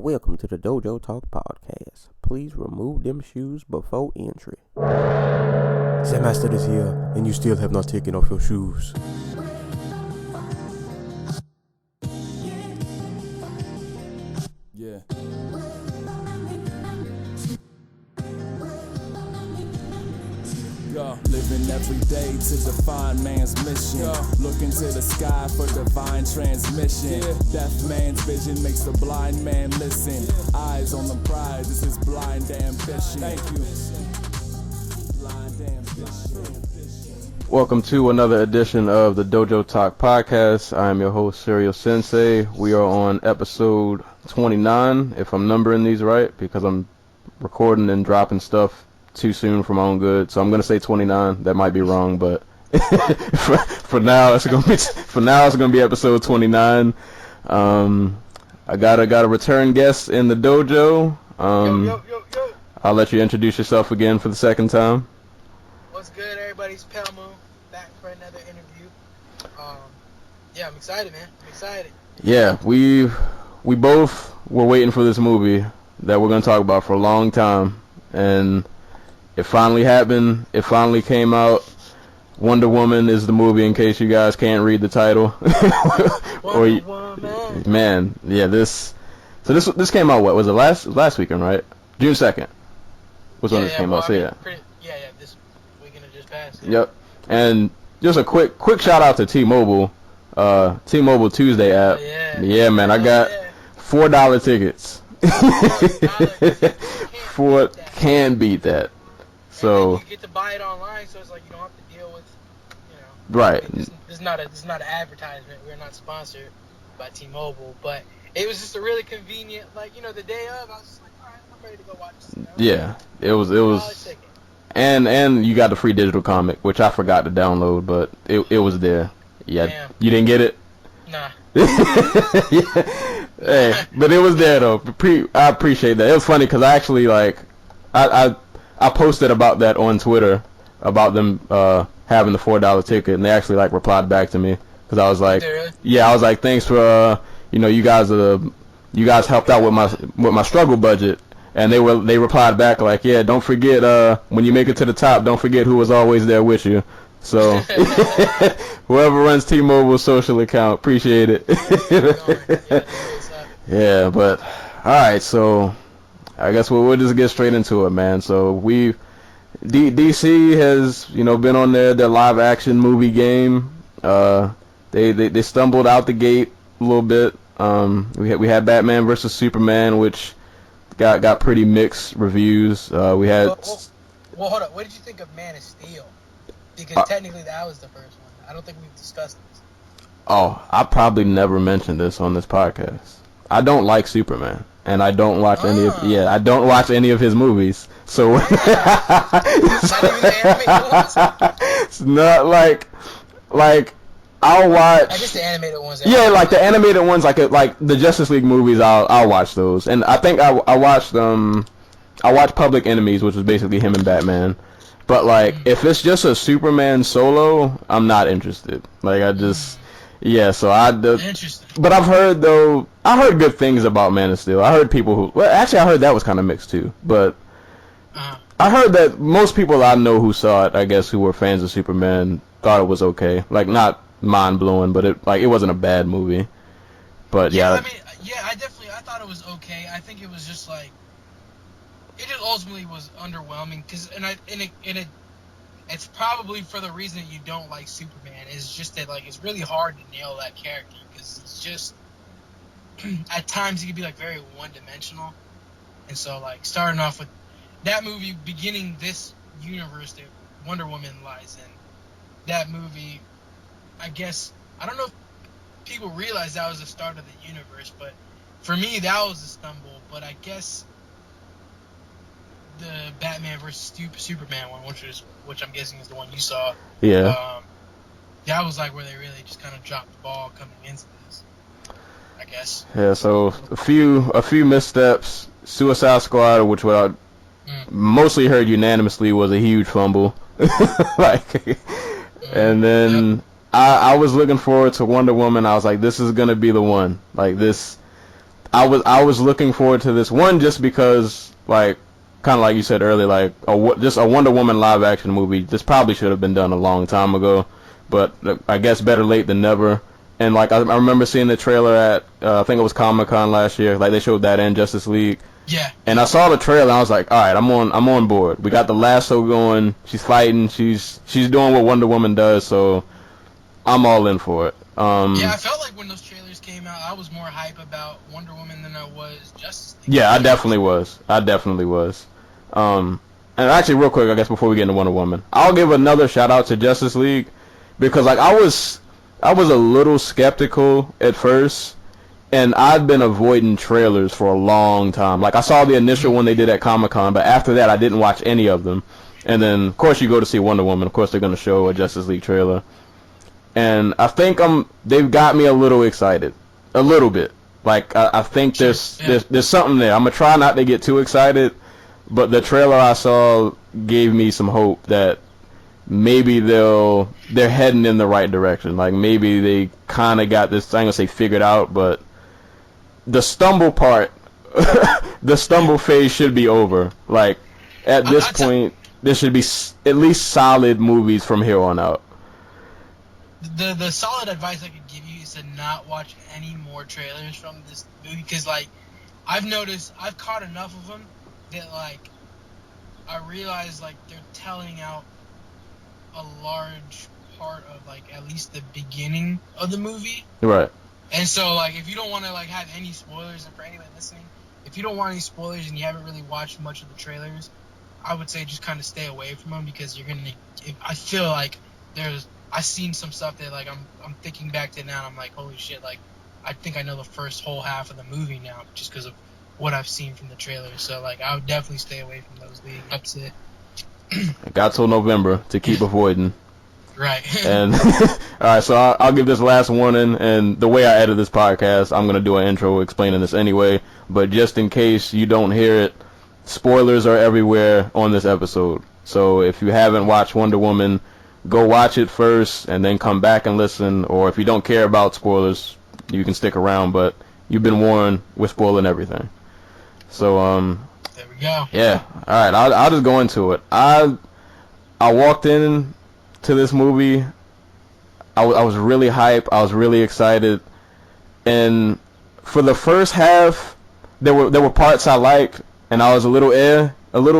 Welcome to the Dojo Talk Podcast. Please remove them shoes before entry. The master is here, and you still have not taken off your shoes. Yeah. Living every day to define man's mission. Look into the sky for divine transmission. Deaf man's vision makes the blind man listen. Eyes on the prize, this is blind ambition. Thank you. Blind ambition. Welcome to another edition of the Dojo Talk Podcast. I am your host, Serial Sensei. We are on episode 29, if I'm numbering these right, because I'm recording and dropping stuff too soon for my own good, so I'm gonna say 29. That might be wrong, but for now it's gonna be episode 29. I got a return guest in the dojo. Yo. I'll let you introduce yourself again for the second time. What's good, everybody? It's Pvle Moon back for another interview. Yeah, I'm excited, man. I'm excited. Yeah, we both were waiting for this movie that we're gonna talk about for a long time, and it finally happened. It finally came out. Wonder Woman is the movie, in case you guys can't read the title. Wonder Woman. Man, yeah, this came out, what was it, last weekend, right? June 2nd was when this came out. So yeah. This weekend it just passed. Yep. And just a quick shout out to T-Mobile. T-Mobile Tuesday app. Yeah, man, I got $4 tickets. Can't beat that. So you get to buy it online, so it's like you don't have to deal with, Right. This is not an advertisement. We're not sponsored by T-Mobile, but it was just a really convenient, the day of. I was just like, all right, I'm ready to go watch this. Yeah, it was. And you got the free digital comic, which I forgot to download, but it was there. Yeah. Damn. You didn't get it? Nah. Yeah. Hey, but it was there though. I appreciate that. It was funny because I actually I posted about that on Twitter about them having the $4 ticket, and they actually replied back to me because I was like, I was like, thanks for you guys helped out with my struggle budget, and they replied back like, yeah, don't forget when you make it to the top, don't forget who was always there with you. So whoever runs T-Mobile's social account, appreciate it. Yeah, but all right, so I guess we'll just get straight into it, man. So DC has been on their live action movie game. They stumbled out the gate a little bit. We had Batman versus Superman, which got pretty mixed reviews. We had. Well, hold up. What did you think of Man of Steel? Because technically that was the first one. I don't think we've discussed this. Oh, I probably never mentioned this on this podcast. I don't like Superman, and I don't watch I don't watch any of his movies. So not even the animated ones? It's not like I'll watch. I guess the animated ones. Yeah, like the animated ones, like the Justice League movies. I'll watch those, and I think I watched I watched Public Enemies, which was basically him and Batman. But if it's just a Superman solo, I'm not interested. So Interesting. But I heard good things about Man of Steel. I heard people I heard that was kind of mixed too. But I heard that most people I know who saw it, I guess, who were fans of Superman, thought it was okay. Not mind blowing, but it wasn't a bad movie. But I thought it was okay. I think it was just it just ultimately was underwhelming it's probably for the reason that you don't like Superman. Is just that it's really hard to nail that character because it's just at times he can be very one-dimensional, and so starting off with that movie beginning this universe that Wonder Woman lies in, that movie, I guess I don't know if people realize that was the start of the universe, but for me that was a stumble. But I guess the Batman versus Superman one, which I'm guessing is the one you saw. Yeah. That was where they really just kind of dropped the ball coming into this, I guess. Yeah. So a few missteps. Suicide Squad, which I mostly heard unanimously was a huge fumble. And then I was looking forward to Wonder Woman. I was like, this is gonna be the one. I was looking forward to this one just because, like, kind of like you said earlier, like just a Wonder Woman live action movie. This probably should have been done a long time ago, but I guess better late than never. And like I remember seeing the trailer at I think it was Comic-Con last year. Like they showed that in Justice League. Yeah. And I saw the trailer and I was like, all right, I'm on board. We got the lasso going. She's fighting. She's doing what Wonder Woman does. So I'm all in for it. Yeah, I felt like when those trailers came out, I was more hype about Wonder Woman than I was Justice League. Yeah, I definitely was. And actually, real quick, I guess before we get into Wonder Woman, I'll give another shout out to Justice League because like I was a little skeptical at first, and I'd been avoiding trailers for a long time. Like I saw the initial one they did at Comic-Con, but after that I didn't watch any of them. And then of course you go to see Wonder Woman, of course they're gonna show a Justice League trailer, and I think they've got me a little excited, a little bit. Like I think there's something there. I'm gonna try not to get too excited. But the trailer I saw gave me some hope that maybe they're heading in the right direction. Like maybe they kind of got this, I ain't gonna say figured out, but the stumble part, the stumble phase should be over. Like at this point, there should be at least solid movies from here on out. The solid advice I could give you is to not watch any more trailers from this movie because like I've noticed I've caught enough of them that like I realize like they're telling out a large part of like at least the beginning of the movie. Right. And so like if you don't want to like have any spoilers, and for anyone listening, if you don't want any spoilers and you haven't really watched much of the trailers, I would say just kind of stay away from them because you're gonna. I feel like I've seen some stuff that like I'm thinking back to now and I'm like holy shit, like I think I know the first whole half of the movie now just because of what I've seen from the trailer. So like I would definitely stay away from those leagues. That's it. I got till November to keep avoiding. Right. And alright, so I'll give this last warning, and the way I edit this podcast, I'm going to do an intro explaining this anyway, but just in case you don't hear it, spoilers are everywhere on this episode. So if you haven't watched Wonder Woman, go watch it first and then come back and listen, or if you don't care about spoilers, you can stick around, but you've been warned, we're spoiling everything. So there we go. Yeah. All right. I'll just go into it. I walked in to this movie. I was really hyped. I was really excited, and for the first half, there were parts I liked, and I was a little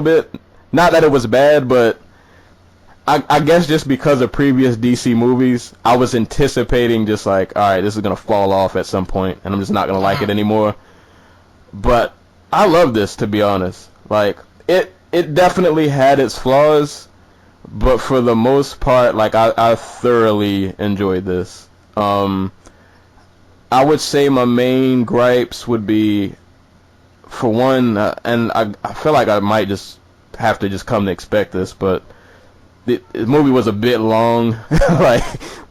bit. Not that it was bad, but I guess just because of previous DC movies, I was anticipating just like, all right, this is gonna fall off at some point, and I'm just not gonna like it anymore. But I love this, to be honest. Like it definitely had its flaws, but for the most part, like I thoroughly enjoyed this. I would say my main gripes would be, for one, and I feel like I might just have to just come to expect this, but the movie was a bit long. Like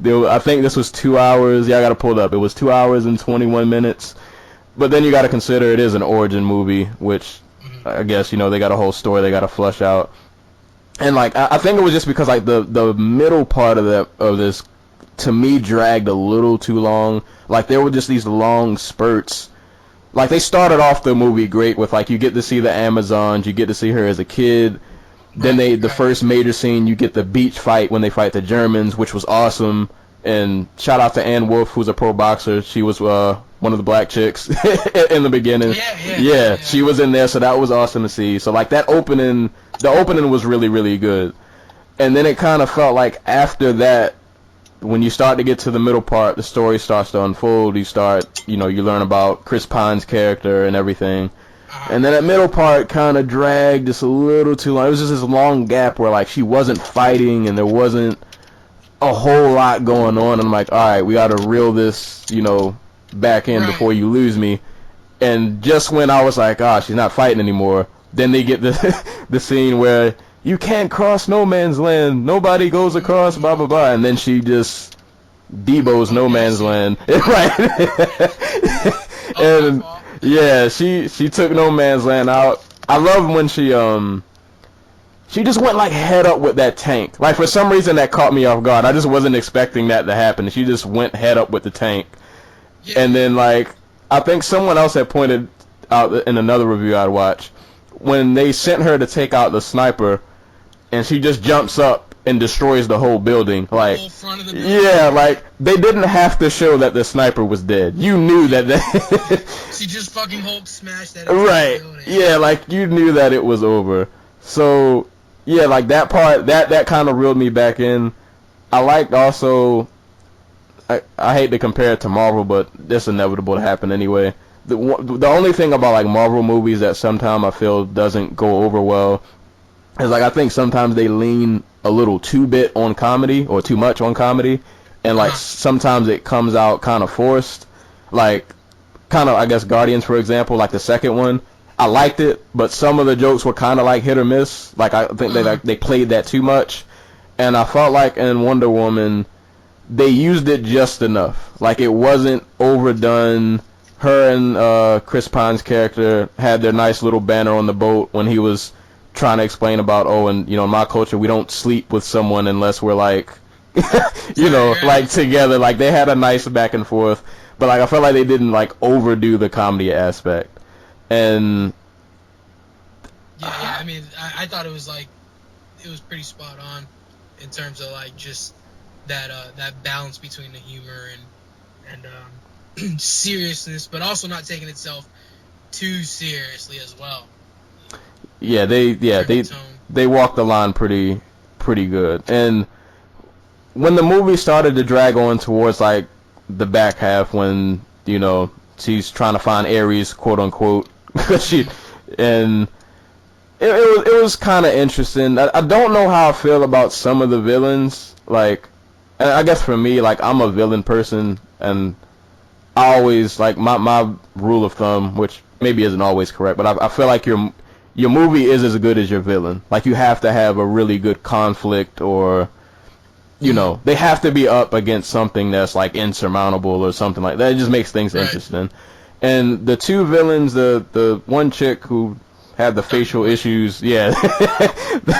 I think this was 2 hours. Yeah, I got to pull it up. It was 2 hours and 21 minutes. But then you got to consider it is an origin movie, which I guess, you know, they got a whole story they got to flush out. And like I think it was just because like the middle part of this to me dragged a little too long. Like there were just these long spurts. Like they started off the movie great with like you get to see the Amazons, you get to see her as a kid. Then the first major scene, you get the beach fight when they fight the Germans, which was awesome. And shout out to Ann Wolfe, who's a pro boxer. She was one of the black chicks in the beginning. Yeah, she was in there, so that was awesome to see. So like the opening was really, really good. And then it kind of felt like after that, when you start to get to the middle part, the story starts to unfold. You learn about Chris Pine's character and everything. And then that middle part kind of dragged just a little too long. It was just this long gap where like she wasn't fighting and there wasn't a whole lot going on. And I'm like, all right, we got to reel this, back in before you lose me. And just when I was like, she's not fighting anymore, then they get the scene where you can't cross no man's land. Nobody goes across, blah, blah, blah. And then she just Debo's no man's land. Right. And yeah, she took no man's land out. I love when she just went like head up with that tank. Like for some reason that caught me off guard. I just wasn't expecting that to happen. She just went head up with the tank. Yeah. And then like I think someone else had pointed out in another review I'd watch when they sent her to take out the sniper, and she just jumps up and destroys the whole building. Like, The whole front of the building. yeah, like they didn't have to show that the sniper was dead. You knew that. She just fucking Hulk smashed that. Right. Building. Yeah, like you knew that it was over. So yeah, like that part, that kind of reeled me back in. I liked also. I hate to compare it to Marvel, but it's inevitable to happen anyway. The only thing about like Marvel movies that sometimes I feel doesn't go over well is like I think sometimes they lean a little too bit on comedy or too much on comedy, and like sometimes it comes out kind of forced. Like kind of I guess Guardians for example, like the second one, I liked it, but some of the jokes were kind of like hit or miss. Like I think they played that too much, and I felt like in Wonder Woman they used it just enough. Like it wasn't overdone. Her and Chris Pine's character had their nice little banner on the boat when he was trying to explain about, oh, and you know, in my culture we don't sleep with someone unless we're like, you know, like together. Like they had a nice back and forth, but like I felt like they didn't like overdo the comedy aspect. And yeah. I mean, I thought it was pretty spot on in terms of like just that balance between the humor and seriousness, but also not taking itself too seriously as well. Yeah, they walked the line pretty good. And when the movie started to drag on towards like the back half, when you know she's trying to find Ares, quote unquote, and it was kind of interesting. I don't know how I feel about some of the villains. Like, I guess for me, like I'm a villain person, and I always like my rule of thumb, which maybe isn't always correct, but I feel like your movie is as good as your villain. Like you have to have a really good conflict, or you know, they have to be up against something that's like insurmountable or something like that. It just makes things interesting. And the two villains, the one chick who had the facial issues, yeah,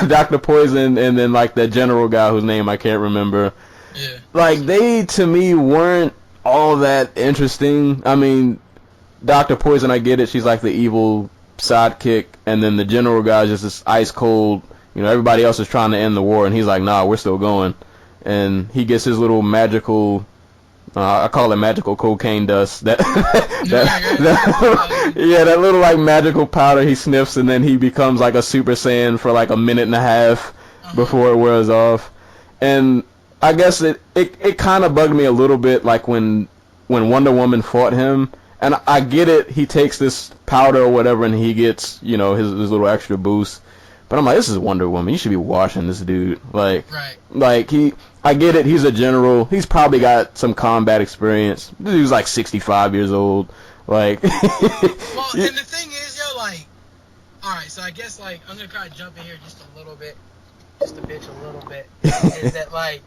Dr. Poison, and then like that general guy whose name I can't remember. Yeah. Like they to me weren't all that interesting. I mean, Dr. Poison, I get it, she's like the evil sidekick, and then the general guy is just this ice cold, you know, everybody else is trying to end the war and he's like, nah, we're still going. And he gets his little magical I call it magical cocaine dust. That little like magical powder he sniffs, and then he becomes like a Super Saiyan for like a minute and a half before it wears off. And I guess it kind of bugged me a little bit, like when Wonder Woman fought him. And I get it, he takes this powder or whatever, and he gets, you know, his little extra boost. But I'm like, this is Wonder Woman. You should be washing this dude. Like, I get it. He's a general. He's probably got some combat experience. This dude's like 65 years old. Like, well, and the thing is, yo, like, all right. So I guess like I'm gonna kind of jump in here just a little bit, just a bitch a little bit. Is that like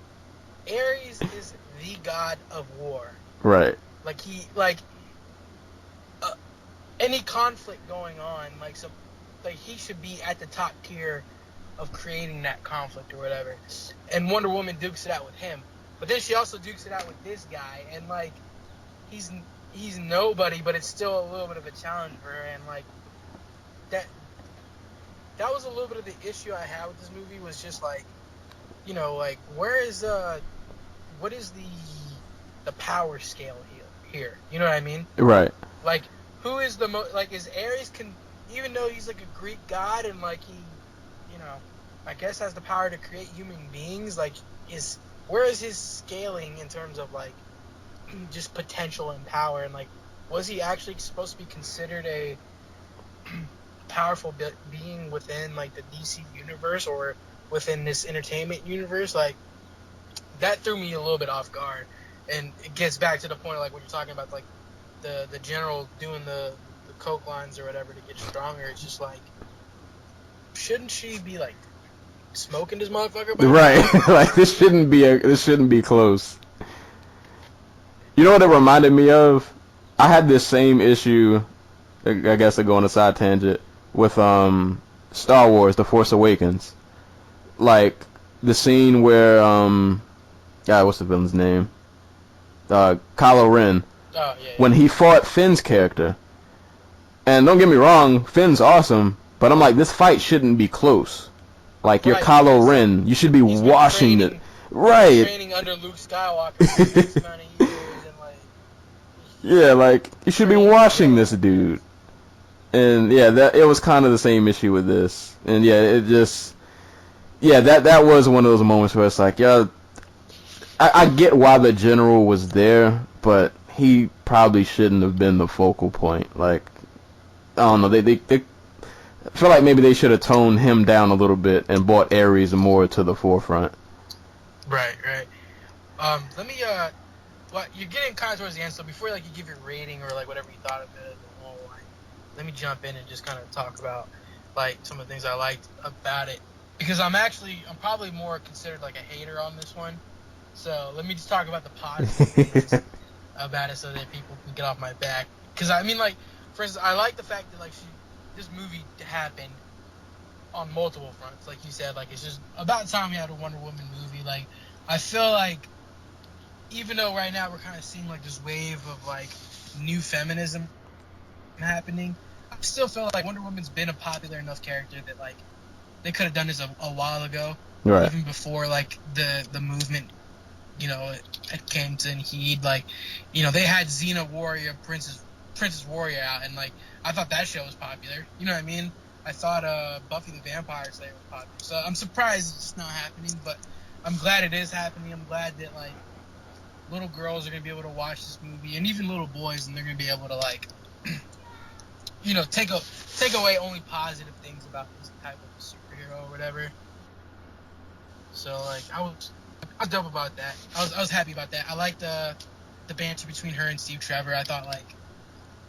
Ares is the god of war? Right. Like any conflict going on, like he should be at the top tier of creating that conflict or whatever. And Wonder Woman dukes it out with him, but then she also dukes it out with this guy, and like he's nobody, but it's still a little bit of a challenge for her. And like that was a little bit of the issue I had with this movie, was just like, you know, like what is the power scale here? You know what I mean? Right. Like, who is the most, like, is Ares even though he's like a Greek god and like he, you know, I guess has the power to create human beings, like where is his scaling in terms of like just potential and power, and like was he actually supposed to be considered a powerful being within like the DC universe or within this entertainment universe? Like that threw me a little bit off guard, and it gets back to the point of like what you're talking about, like the general doing the coke lines or whatever to get stronger. It's just like, shouldn't she be like smoking this motherfucker? Right. Like this shouldn't be close. You know what it reminded me of? I had this same issue, I guess to go on a side tangent, with Star Wars The Force Awakens. Like the scene where what's the villain's name? Kylo Ren. Oh, yeah. when he fought Finn's character. And don't get me wrong, Finn's awesome, but I'm like, this fight shouldn't be close. Like, you're Right, Kylo because Ren. You should be he's been washing it. training- Right. Training under Luke Skywalker for X amount of years, and like. Yeah, like, you should be washing this dude. And yeah, it was kind of the same issue with this. And yeah, it just, yeah, that was one of those moments where it's like, yeah, I get why the general was there, but he probably shouldn't have been the focal point. Like, I don't know, they I feel like maybe they should have toned him down a little bit and brought Ares more to the forefront. Right. Let me well, you're getting kind of towards the end, so before like you give your rating or like whatever you thought of it, like, let me jump in and just kind of talk about like some of the things I liked about it, because I'm probably more considered like a hater on this one. So let me just talk about the positive things about it so that people can get off my back. Because I mean, like, for instance, I like the fact that like this movie happened on multiple fronts. Like you said, like it's just about time we had a Wonder Woman movie. Like I feel like even though right now we're kind of seeing like this wave of like new feminism happening, I still feel like Wonder Woman's been a popular enough character that like they could have done this a while ago, Right. even before like the movement, you know, it came to heed. Like, you know, they had Xena Warrior, Princess Warrior out, and like I thought that show was popular. You know what I mean? I thought Buffy the Vampire Slayer was popular. So I'm surprised it's not happening, but I'm glad it is happening. I'm glad that like little girls are gonna be able to watch this movie, and even little boys, and they're gonna be able to like, you know, take away only positive things about this type of superhero or whatever. So like I was dope about that. I was happy about that. I liked the banter between her and Steve Trevor. I thought like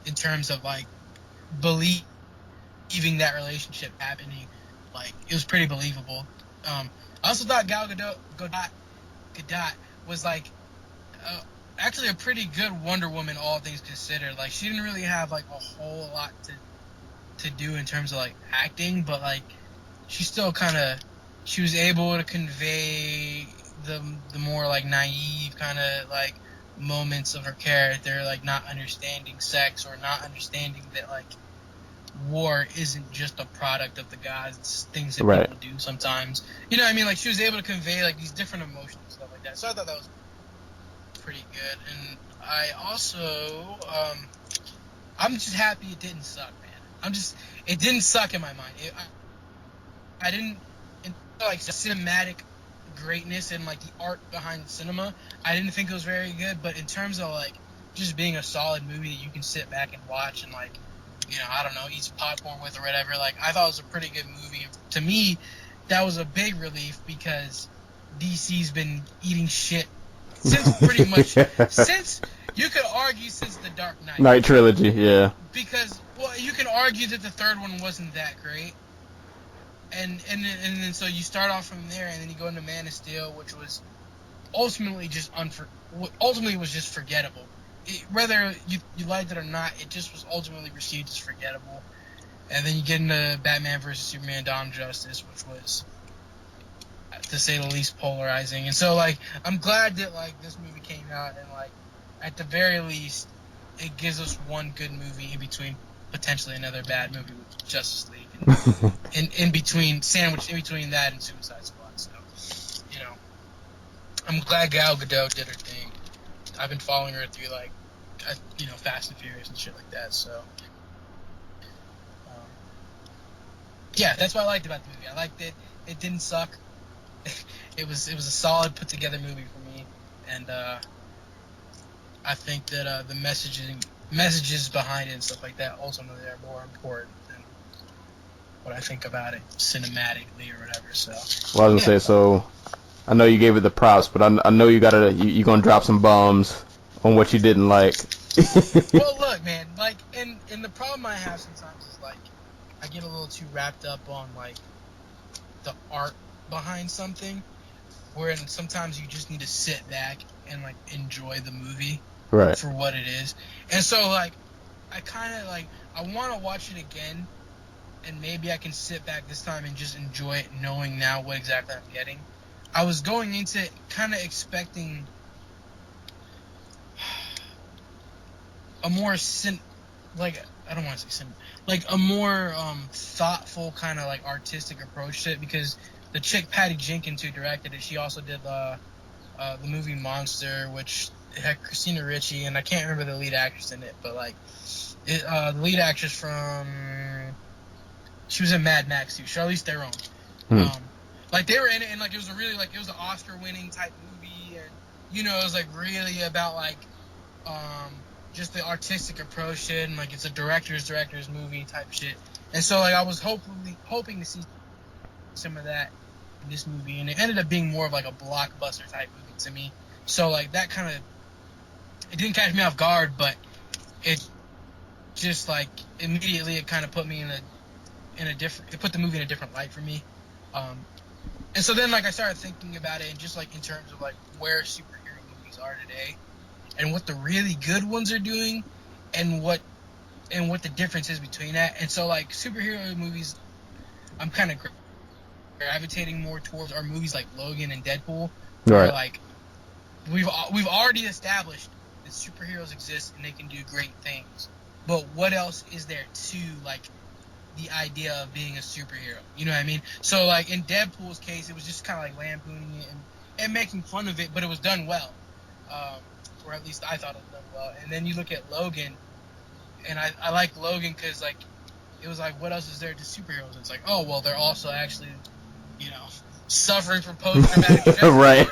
in terms of like believing that relationship happening, like it was pretty believable. I also thought Gal Gadot was like actually a pretty good Wonder Woman, all things considered. Like she didn't really have like a whole lot to do in terms of like acting, but like she still she was able to convey the more like naive kind of like moments of her character, like not understanding sex or not understanding that like war isn't just a product of the gods, it's things that Right. people do sometimes. You know what I mean? Like she was able to convey like these different emotions and stuff like that. So I thought that was pretty good. And I also I'm just happy it didn't suck, man. It didn't suck in my mind. I didn't like cinematic greatness and like the art behind the cinema. I didn't think it was very good, but in terms of like just being a solid movie that you can sit back and watch and like, you know, I don't know, eat some popcorn with or whatever, like I thought it was a pretty good movie. To me, that was a big relief because DC's been eating shit since pretty much since you could argue since the Dark Knight. Night trilogy, yeah. Because well, you can argue that the third one wasn't that great. And then so you start off from there, and then you go into Man of Steel, which was ultimately just forgettable. Whether you liked it or not, it just was ultimately received as forgettable. And then you get into Batman vs Superman: Dawn of Justice, which was, to say the least, polarizing. And so like I'm glad that like this movie came out, and like at the very least, it gives us one good movie in between potentially another bad movie with Justice League. in between, sandwiched in between that and Suicide Squad. So, you know, I'm glad Gal Gadot did her thing. I've been following her through like, you know, Fast and Furious and shit like that. So, yeah, that's what I liked about the movie. I liked it. It didn't suck. It was a solid put together movie for me, and I think that the messages behind it and stuff like that ultimately are more important than what I think about it cinematically or whatever. So, Well, I was gonna say, so I know you gave it the props, but I know you're gonna drop some bombs on what you didn't like. well, look, man, like, and the problem I have sometimes is like I get a little too wrapped up on like the art behind something, where sometimes you just need to sit back and like enjoy the movie Right. for what it is. And so like I kind of like I want to watch it again, and maybe I can sit back this time and just enjoy it, knowing now what exactly I'm getting. I was going into it kind of expecting a more like I don't want to say like a more thoughtful kind of like artistic approach to it, because the chick Patty Jenkins who directed it, she also did the movie Monster, which had Christina Ricci, and I can't remember the lead actress in it, but like the lead actress she was in Mad Max too, Charlize Theron. Like they were in it, and like it was it was an Oscar-winning type movie, and you know, it was like really about like just the artistic approach to it, and like it's a director's movie type shit. And so like I was hoping to see some of that in this movie, and it ended up being more of like a blockbuster type movie to me. So like that kind of, it didn't catch me off guard, but it just like immediately it kind of put me it put the movie in a different light for me. And so then like I started thinking about it, and just like in terms of like where superhero movies are today, and what the really good ones are doing, and what the difference is between that. And so like superhero movies, I'm kind of gravitating more towards are movies like Logan and Deadpool, where Right. like we've already established that superheroes exist and they can do great things, but what else is there to like the idea of being a superhero? You know what I mean? So like in Deadpool's case, it was just kind of like lampooning it and making fun of it, but it was done well, or at least I thought it was done well. And then you look at Logan, and I like Logan because like it was like, what else is there to superheroes? It's like, oh well, they're also actually, you know, suffering from post-traumatic stress. Right.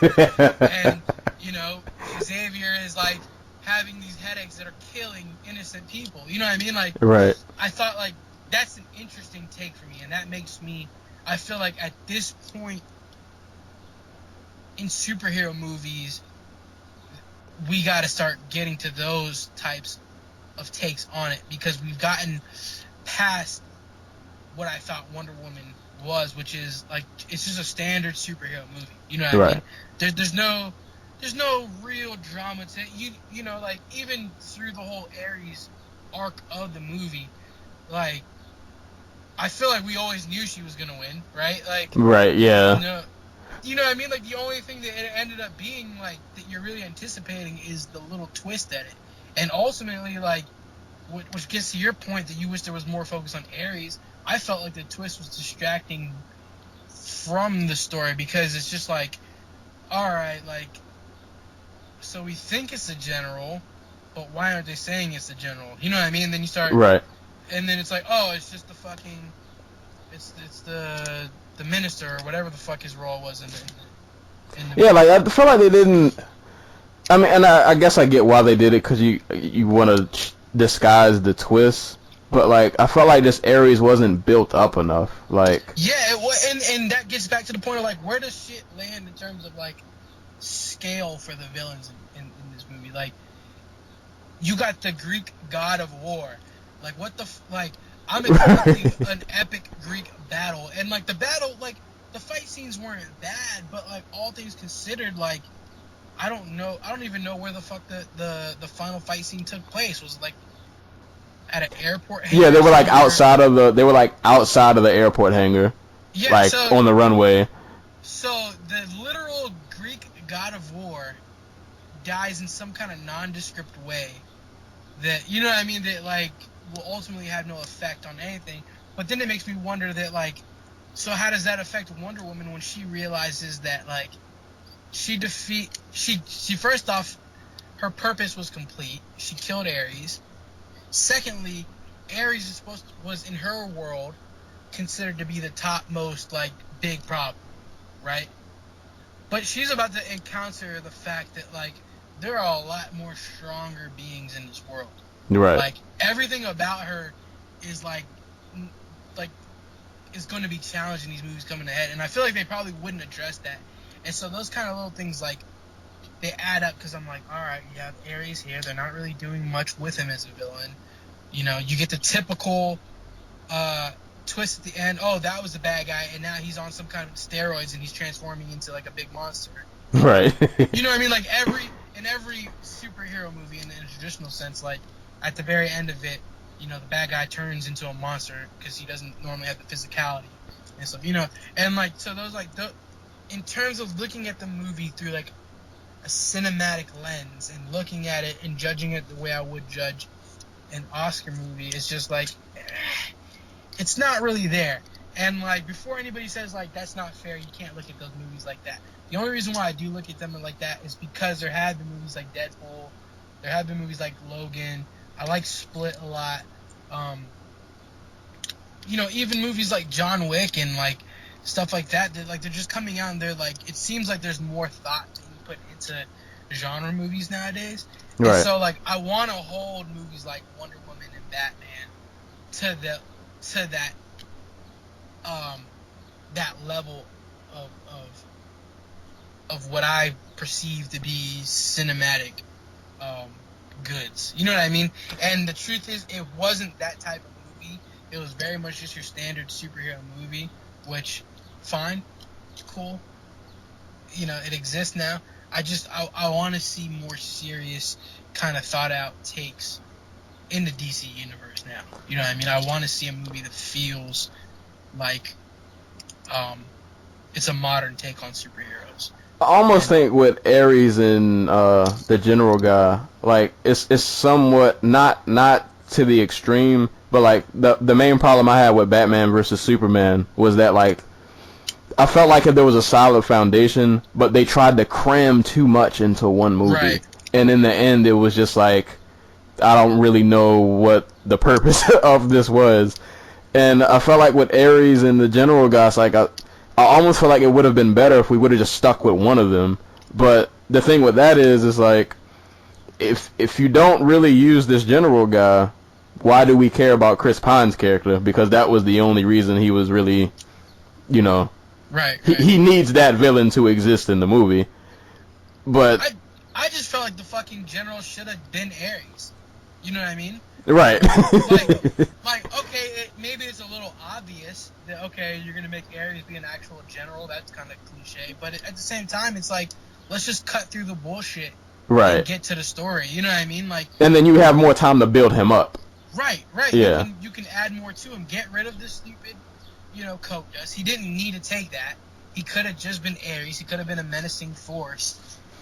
And you know, Xavier is like having these headaches that are killing innocent people. You know what I mean? Like, Right. I thought like that's an interesting take for me, and that makes me, I feel like at this point in superhero movies, we got to start getting to those types of takes on it, because we've gotten past what I thought Wonder Woman was, which is like it's just a standard superhero movie. You know what I mean? There's no real drama to it. You know, like even through the whole Ares arc of the movie, like I feel like we always knew she was gonna win, right? Like, Right. Yeah. you know what I mean? Like the only thing that it ended up being like that you're really anticipating is the little twist at it, and ultimately, like, which gets to your point that you wish there was more focus on Ares. I felt like the twist was distracting from the story, because it's just like, all right, like, so we think it's a general, but why aren't they saying it's a general? You know what I mean? And then you start, Right. and then it's like, oh, it's just the fucking, it's the minister or whatever the fuck his role was in the Yeah, like I feel like they didn't. I mean, and I guess I get why they did it, because you want to disguise the twist, but like I felt like this Ares wasn't built up enough. Like, yeah, and that gets back to the point of like, where does shit land in terms of like scale for the villains in this movie? Like, you got the Greek god of war. Like, what the like? I'm expecting an epic Greek battle, and like the battle, like the fight scenes weren't bad, but like all things considered, like I don't even know where the fuck the final fight scene took place. Was it like at an airport hangar? yeah, they were like outside of the airport hangar, Yeah, like so, on the runway. So the literal Greek god of war dies in some kind of nondescript way that, you know what I mean, that like will ultimately have no effect on anything. But then it makes me wonder that like, so how does that affect Wonder Woman when she realizes that like she first off, her purpose was complete. She killed Ares. Secondly, Ares was in her world considered to be the topmost like big problem, right? But she's about to encounter the fact that like there are a lot more stronger beings in this world. Right. Like everything about her is like is going to be challenged in these movies coming ahead, and I feel like they probably wouldn't address that. And so those kind of little things like they add up, because I'm like, all right, you have Ares here. They're not really doing much with him as a villain. You know, you get the typical twist at the end. Oh, that was the bad guy, and now he's on some kind of steroids and he's transforming into like a big monster. Right. You know what I mean? Like in every superhero movie in the traditional sense, like at the very end of it, you know, the bad guy turns into a monster because he doesn't normally have the physicality and stuff. You know, and like so those like in terms of looking at the movie through like a cinematic lens and looking at it and judging it the way I would judge an Oscar movie is just like, it's not really there. And like, before anybody says like that's not fair, you can't look at those movies like that. The only reason why I do look at them like that is because there have been movies like Deadpool, there have been movies like Logan. I like Split a lot. Even movies like John Wick and like stuff like that. They're just coming out and they're like, it seems like there's more thought being put into genre movies nowadays. Right. And so like, I want to hold movies like Wonder Woman and Batman to that level of what I perceive to be cinematic goods. You know what I mean? And the truth is, it wasn't that type of movie. It was very much just your standard superhero movie, which, fine, cool. It exists now. I want to see more serious, kind of thought out takes in the DC universe now. You know what I mean? I want to see a movie that feels like it's a modern take on superheroes. I almost think with Ares and the General guy, like it's somewhat not to the extreme, but like the main problem I had with Batman versus Superman was that like I felt like if there was a solid foundation, but they tried to cram too much into one movie, right. And in the end it was just like I don't really know what the purpose of this was. And I felt like with Ares and the General guys, like I almost feel like it would have been better if we would have just stuck with one of them. But the thing with that is like, if you don't really use this General guy, why do we care about Chris Pine's character? Because that was the only reason he was really, Right. He needs that villain to exist in the movie. But I just felt like the fucking General should have been Ares. You know what I mean? Right. Okay, maybe it's a little obvious that, okay, you're going to make Ares be an actual general. That's kind of cliche. But at the same time, it's like, let's just cut through the bullshit and get to the story. You know what I mean? Like, and then you have more time to build him up. Right. Yeah. You can add more to him. Get rid of this stupid, coat dust. He didn't need to take that. He could have just been Ares. He could have been a menacing force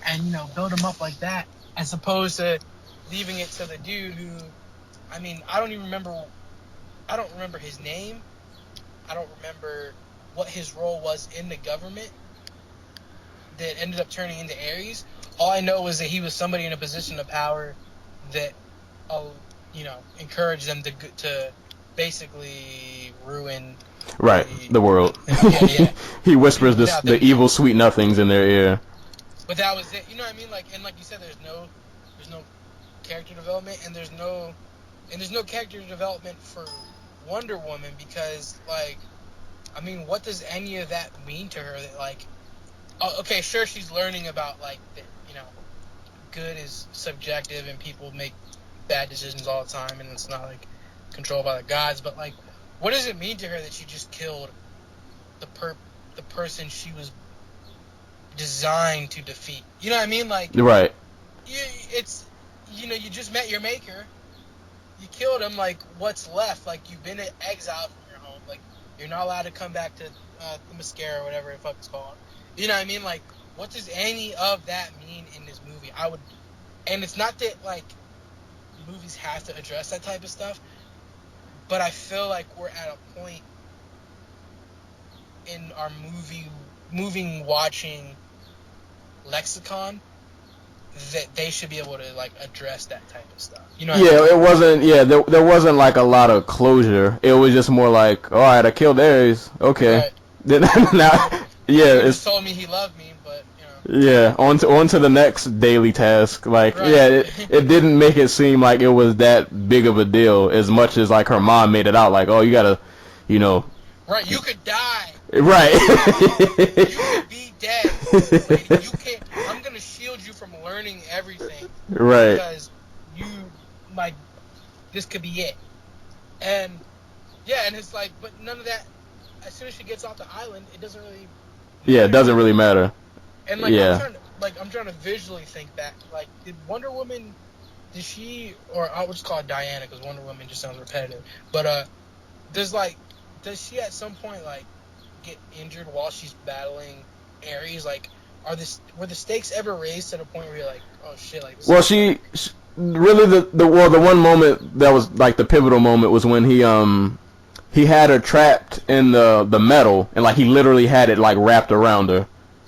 and, build him up like that, as opposed to leaving it to the dude who, I don't remember his name. I don't remember what his role was in the government that ended up turning into Ares. All I know is that he was somebody in a position of power that, encouraged them to basically ruin the world. Yeah. He whispers the evil sweet nothings in their ear. But that was it. You know what I mean? Like, and like you said, there's no character development, and there's no character development for Wonder Woman because, like, what does any of that mean to her? That, like, okay, sure, she's learning about, like, that, good is subjective and people make bad decisions all the time, and it's not, like, controlled by the gods. But, like, what does it mean to her that she just killed the person she was designed to defeat? You know what I mean? Like, right. You just met your maker. You killed him. Like, what's left? Like, you've been exiled from your home. Like, you're not allowed to come back to the mascara or whatever the fuck it's called. You know what I mean? Like, what does any of that mean in this movie? And it's not that, like, movies have to address that type of stuff, but I feel like we're at a point in our moving watching lexicon that they should be able to, like, address that type of stuff. You know? It wasn't. Yeah, there wasn't like a lot of closure. It was just more like, all right, I killed Ares. Okay. Right. Then now, He just told me he loved me, but Yeah, on to the next daily task. Like, right. Yeah, it didn't make it seem like it was that big of a deal as much as like her mom made it out. Like, oh, you gotta, Right, you could die. Right. You could be dead. But you can't. I'm gonna shield you from learning everything. Right. Because this could be it. And and it's like, but none of that. As soon as she gets off the island, it doesn't really. Yeah, it doesn't really matter. And I'm trying to visually think back. Like, did Wonder Woman? Did she? Or I would just call it Diana because Wonder Woman just sounds repetitive. But does she at some point like get injured while she's battling Ares? Like, were the stakes ever raised to the point where you're like, oh shit, like? Well, really the one moment that was like the pivotal moment was when he had her trapped in the metal, and like he literally had it like wrapped around her.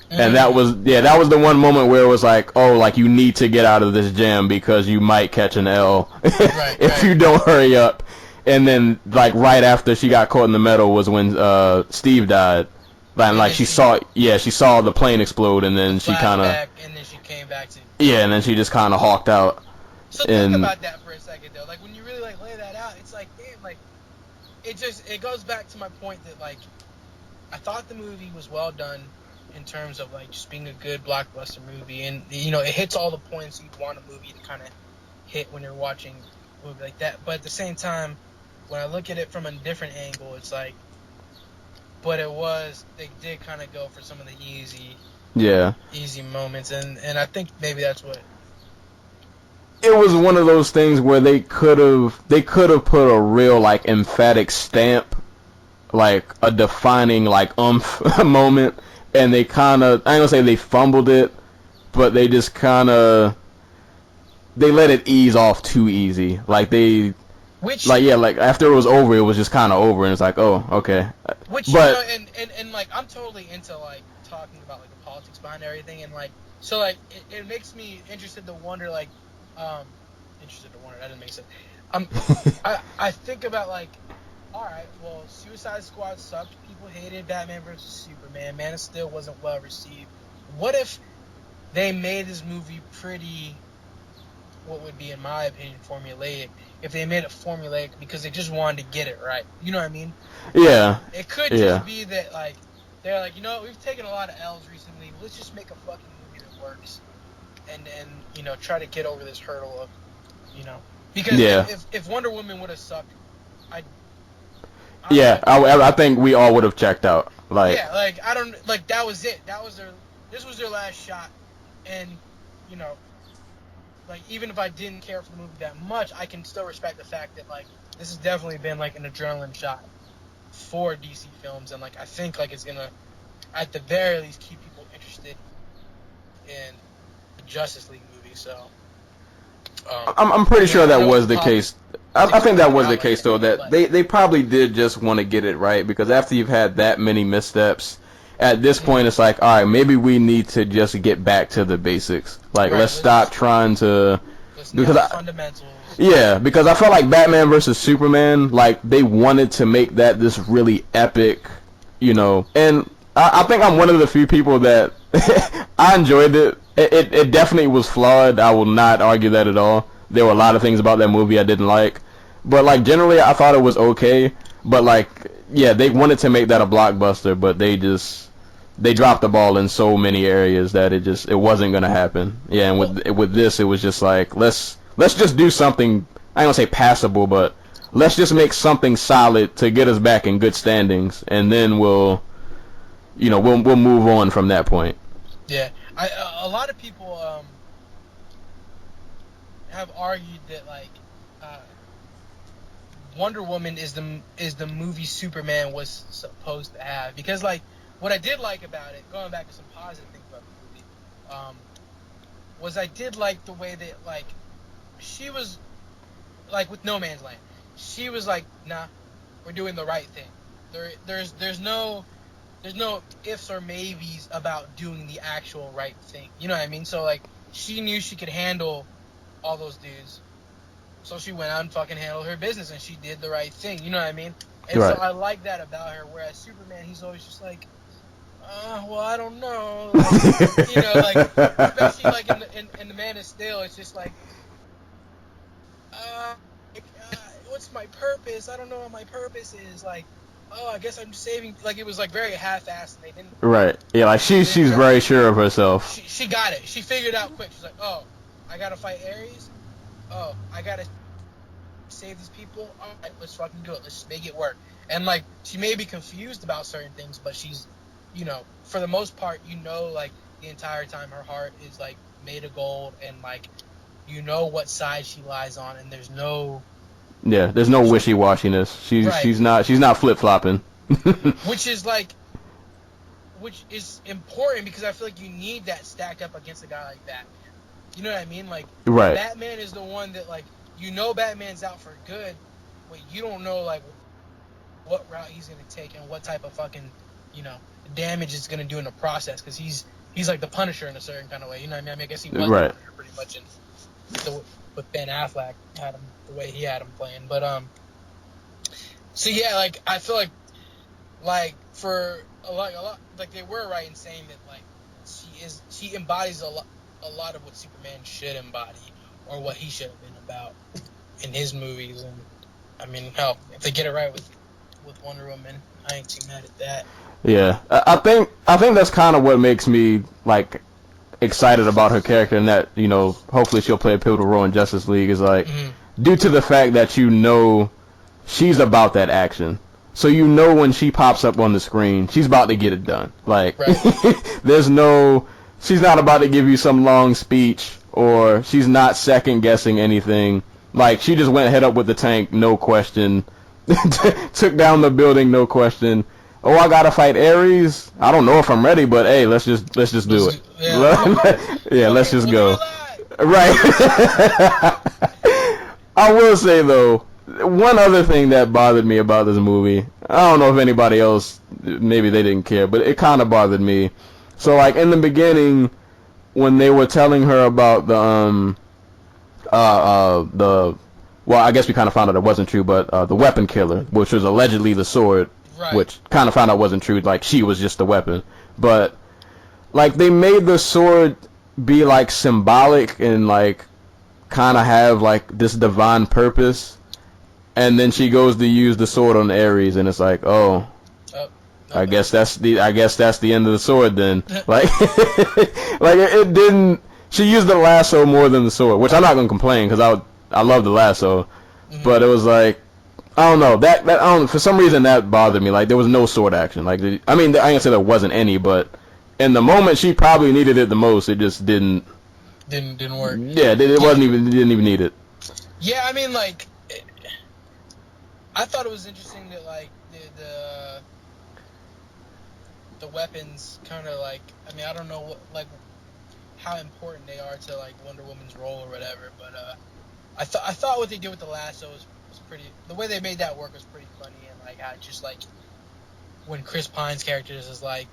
And that was the one moment where it was like, oh, like you need to get out of this jam because you might catch an L if you don't hurry up. And then like right after she got caught in the metal was when Steve died. Like she saw the plane explode, and then she kind of and then she came back to and then she just kind of hawked out. So think about that for a second though. Like when you really like lay that out, it's like damn, like it goes back to my point that like I thought the movie was well done in terms of like just being a good blockbuster movie, and you know it hits all the points you'd want a movie to kind of hit when you're watching a movie like that. But at the same time, when I look at it from a different angle, it's like, but they did kind of go for some of the easy moments, and I think maybe that's what. It was one of those things where they could have put a real like emphatic stamp, like a defining like moment. And they kind of, I ain't gonna say they fumbled it, but they just kind of, they let it ease off too easy. Like like after it was over, it was just kind of over, and it's like, oh, okay. Which, but, you know, and like, I'm totally into like talking about like the politics behind everything, and like, so like, it makes me interested to wonder, that doesn't make sense. I think about like, alright, well, Suicide Squad sucked. People hated Batman vs. Superman. Man of Steel wasn't well received. What if they made this movie pretty, what would be, in my opinion, formulaic? If they made it formulaic because they just wanted to get it right. You know what I mean? Yeah. It could just be that, like, they're like, you know, we've taken a lot of L's recently. Let's just make a fucking movie that works. And you know, try to get over this hurdle of, you know. Because if Wonder Woman would have sucked, I think we all would have checked out. Like that was it. This was their last shot, and you know, like even if I didn't care for the movie that much, I can still respect the fact that like this has definitely been like an adrenaline shot for DC films, and like I think like it's gonna at the very least keep people interested in the Justice League movie. So I'm pretty sure that was the case. I think that was the case, though, that they probably did just want to get it right, because after you've had that many missteps, at this point it's like, all right, maybe we need to just get back to the basics. Like, let's stop trying to... fundamentals. Yeah, because I felt like Batman vs. Superman, like, they wanted to make that this really epic, you know, and I think I'm one of the few people that I enjoyed it. It definitely was flawed. I will not argue that at all. There were a lot of things about that movie I didn't like. But, like, generally, I thought it was okay. But, like, yeah, they wanted to make that a blockbuster, but they dropped the ball in so many areas that it wasn't going to happen. Yeah, and with this, it was just like, let's just do something, I ain't going to say passable, but let's just make something solid to get us back in good standings, and then we'll move on from that point. Yeah. A lot of people have argued that, like, Wonder Woman is the movie Superman was supposed to have, because like what I did like about it, going back to some positive things about the movie, was I did like the way that like she was like with No Man's Land, she was like, nah, we're doing the right thing. There's no ifs or maybes about doing the actual right thing. You know what I mean? So like she knew she could handle all those dudes. So she went out and fucking handled her business, and she did the right thing. You know what I mean? And so I like that about her. Whereas Superman, he's always just like, well, I don't know. Like, you know, like, especially like in the Man of Steel, it's just like, what's my purpose? I don't know what my purpose is. Like, oh, I guess I'm saving. Like, it was like very half-assed, and they didn't. Right. Yeah. Like she's very sure of herself. She got it. She figured it out quick. She's like, oh, I gotta fight Ares. Oh, I gotta save these people. All right, let's fucking do it. Let's make it work. And like, she may be confused about certain things, but she's, you know, for the most part, you know, like the entire time her heart is like made of gold, and like, you know what side she lies on, and there's no wishy-washiness. She's not flip-flopping. which is important, because I feel like you need that stacked up against a guy like Batman. You know what I mean? Like, right. Batman is the one that, like, you know Batman's out for good, but you don't know, like, what route he's going to take and what type of fucking, you know, damage it's going to do in the process, because he's like the Punisher in a certain kind of way. You know what I mean? I guess he was right. the Punisher pretty much with Ben Affleck had him the way he had him playing. But, so yeah, like, I feel like for a lot, like, they were right in saying that, like, she embodies a lot of what Superman should embody, or what he should have been about in his movies. And I mean, hell, if they get it right with Wonder Woman, I ain't too mad at that. Yeah, I think that's kind of what makes me, like, excited about her character, and that, you know, hopefully she'll play a pivotal role in Justice League, is like, due to the fact that, you know, she's about that action. So you know when she pops up on the screen, she's about to get it done. Like, right. She's not about to give you some long speech, or she's not second guessing anything. Like, she just went head up with the tank, no question. Took down the building, no question. Oh, I gotta fight Ares? I don't know if I'm ready, but hey, let's just do it. Yeah, let's just go. Right. I will say though, one other thing that bothered me about this movie, I don't know if anybody else, maybe they didn't care, but it kind of bothered me. So, like, in the beginning, when they were telling her about well, I guess we kind of found out it wasn't true, but the weapon killer, which was allegedly the sword, right. Which kind of found out wasn't true, like, she was just the weapon. But, like, they made the sword be, like, symbolic and, like, kind of have, like, this divine purpose. And then she goes to use the sword on Ares, and it's like, oh, I guess that's the end of the sword then. Like, like it didn't. She used the lasso more than the sword, which I'm not gonna complain because I love the lasso, but it was like, I don't know, that I don't, for some reason that bothered me. Like, there was no sword action. Like, I mean, I ain't gonna say there wasn't any, but in the moment she probably needed it the most, it just didn't work. Yeah, it didn't even need it. Yeah, I mean, like, I thought it was interesting that, like, the weapons kind of, like, I mean, I don't know what, like, how important they are to, like, Wonder Woman's role or whatever, but I thought what they did with the lasso was pretty, the way they made that work was pretty funny, and, like, how just, like, when Chris Pine's character is like,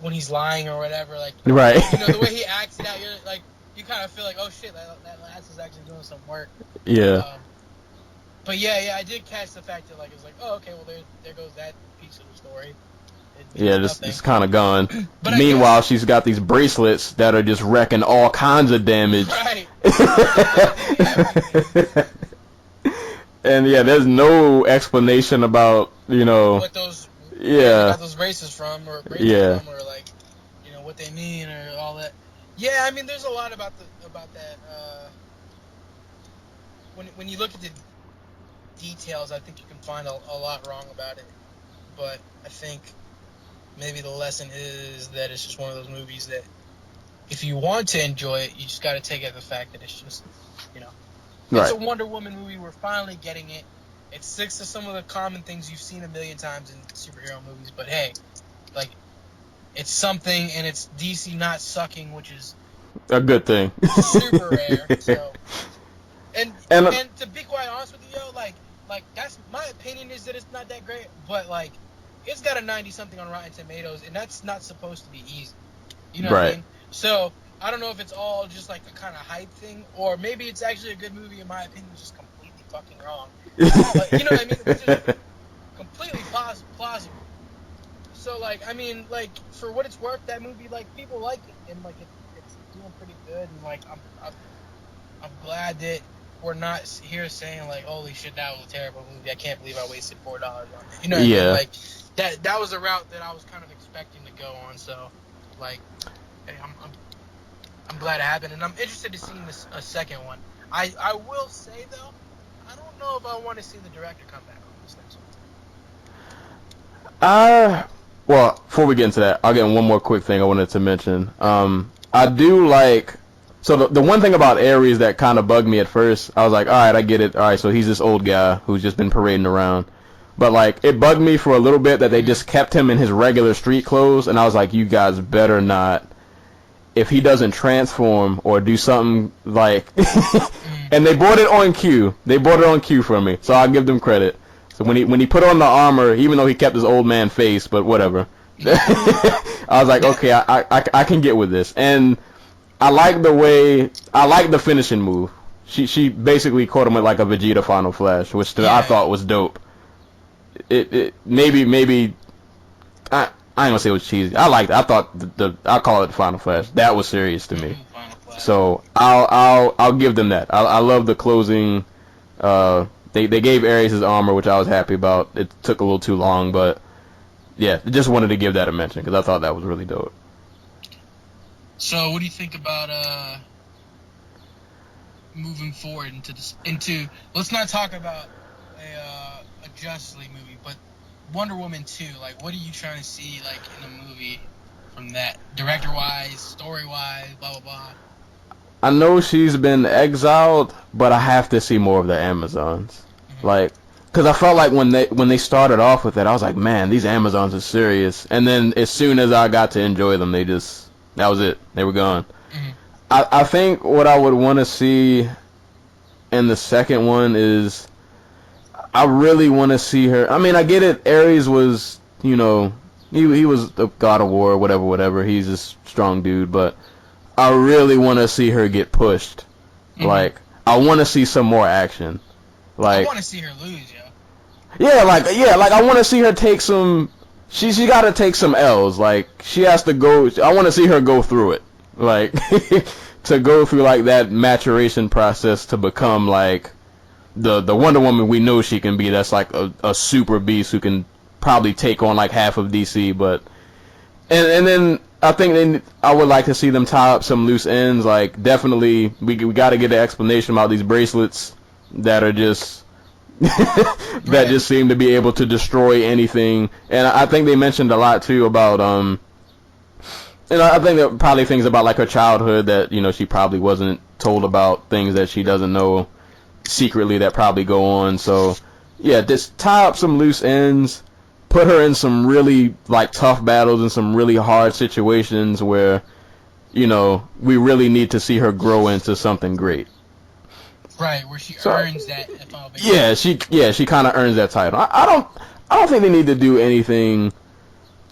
when he's lying or whatever, like, right. You know, the way he acts it out, you're like, you kind of feel like, oh shit, that lasso's actually doing some work. Yeah. But yeah, I did catch the fact that, like, it's like, oh, okay, well, there goes that piece of the story. Yeah, it's kind of gone. Meanwhile, she's got these bracelets that are just wrecking all kinds of damage. Right. And yeah, there's no explanation about, you know, what those got those braces from, or like, you know, what they mean or all that. Yeah, I mean, there's a lot about that. When you look at the details, I think you can find a lot wrong about it. But I think maybe the lesson is that it's just one of those movies that if you want to enjoy it, you just got to take it the fact that it's just, you know, it's a Wonder Woman movie. We're finally getting it. It sticks to some of the common things you've seen a million times in superhero movies, but hey, like, it's something, and it's DC not sucking, which is a good thing. Super rare. So, and to be quite honest with you, yo, like that's my opinion, is that it's not that great, but like, it's got a 90-something on Rotten Tomatoes, and that's not supposed to be easy. You know what I mean? So I don't know if it's all just like a kind of hype thing, or maybe it's actually a good movie. In my opinion, it's just completely fucking wrong. But, you know what I mean? Which is completely plausible. So, like, I mean, like, for what it's worth, that movie, like, people like it, and like it's doing pretty good, and like I'm glad that we're not here saying like, holy shit, that was a terrible movie. I can't believe I wasted $4 on it. You know what I mean? Like, that was a route that I was kind of expecting to go on. So, like, hey, I'm glad it happened, and I'm interested to see a second one. I will say though, I don't know if I want to see the director come back on this next one. Well, before we get into that, I'll get one more quick thing I wanted to mention. I do like, so the one thing about Ares that kind of bugged me at first, I was like, all right, I get it. All right, so he's this old guy who's just been parading around. But, like, it bugged me for a little bit that they just kept him in his regular street clothes, and I was like, you guys better not. if he doesn't transform or do something like, and they bought it on cue. They bought it on cue for me, so I'll give them credit. So when he put on the armor, even though he kept his old man face, but whatever, I was like, okay, I can get with this, and I like the finishing move. She basically caught him with like a Vegeta Final Flash, which I thought was dope. It maybe I ain't gonna say it was cheesy. I liked it. I thought I'll call it the Final Flash. That was serious to me. So I'll give them that. I love the closing. They gave Ares his armor, which I was happy about. It took a little too long, but yeah, just wanted to give that a mention because I thought that was really dope. So what do you think about moving forward into let's not talk about a Justice League movie, but Wonder Woman 2, like, what are you trying to see, like, in a movie from that, director-wise, story-wise, blah, blah, blah? I know she's been exiled, but I have to see more of the Amazons. Mm-hmm. Like, because I felt like when they started off with it, I was like, man, these Amazons are serious. And then as soon as I got to enjoy them, that was it. They were gone. Mm-hmm. I think what I would want to see in the second one is, I really want to see her. I mean, I get it. Ares was, he was the god of war, whatever. He's a strong dude, but I really want to see her get pushed. Mm-hmm. Like, I want to see some more action. Like, I want to see her lose, yo. Yeah, like I want to see her take some. She got to take some L's. Like, she has to go. I want to see her go through it. Like, to go through like that maturation process to become like the Wonder Woman we know she can be. That's like a super beast who can probably take on like half of DC. But and then I think I would like to see them tie up some loose ends. Like, definitely we got to get an explanation about these bracelets that are just that just seem to be able to destroy anything. And I think they mentioned a lot too about I think that probably things about like her childhood that she probably wasn't told about, things that she doesn't know secretly that probably go on. So yeah, just tie up some loose ends, put her in some really like tough battles and some really hard situations where we really need to see her grow into something great. Right, where she earns that. Yeah, she kind of earns that title. I don't think they need to do anything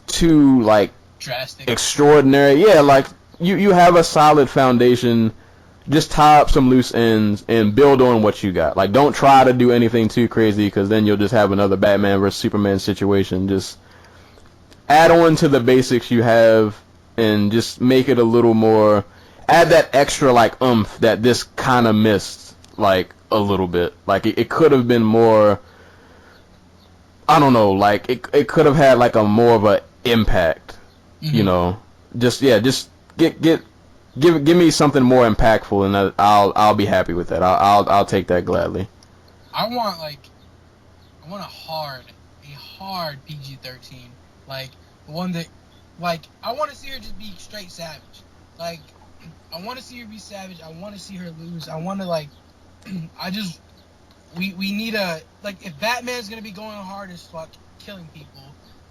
too like drastic, extraordinary. Yeah, like you have a solid foundation. Just tie up some loose ends and build on what you got. Like, don't try to do anything too crazy, because then you'll just have another Batman versus Superman situation. Just add on to the basics you have and just make it a little more. Add that extra like oomph that this kind of missed, like a little bit. Like it could have been more. I don't know. Like it could have had like a more of an impact. Mm-hmm. Just give me something more impactful, and I'll be happy with that. I'll take that gladly. I want a hard PG-13, like one that, like, I want to see her just be straight savage. Like, I want to see her be savage. I want to see her lose. I want to we need a, like, if Batman's gonna be going hard as fuck, killing people,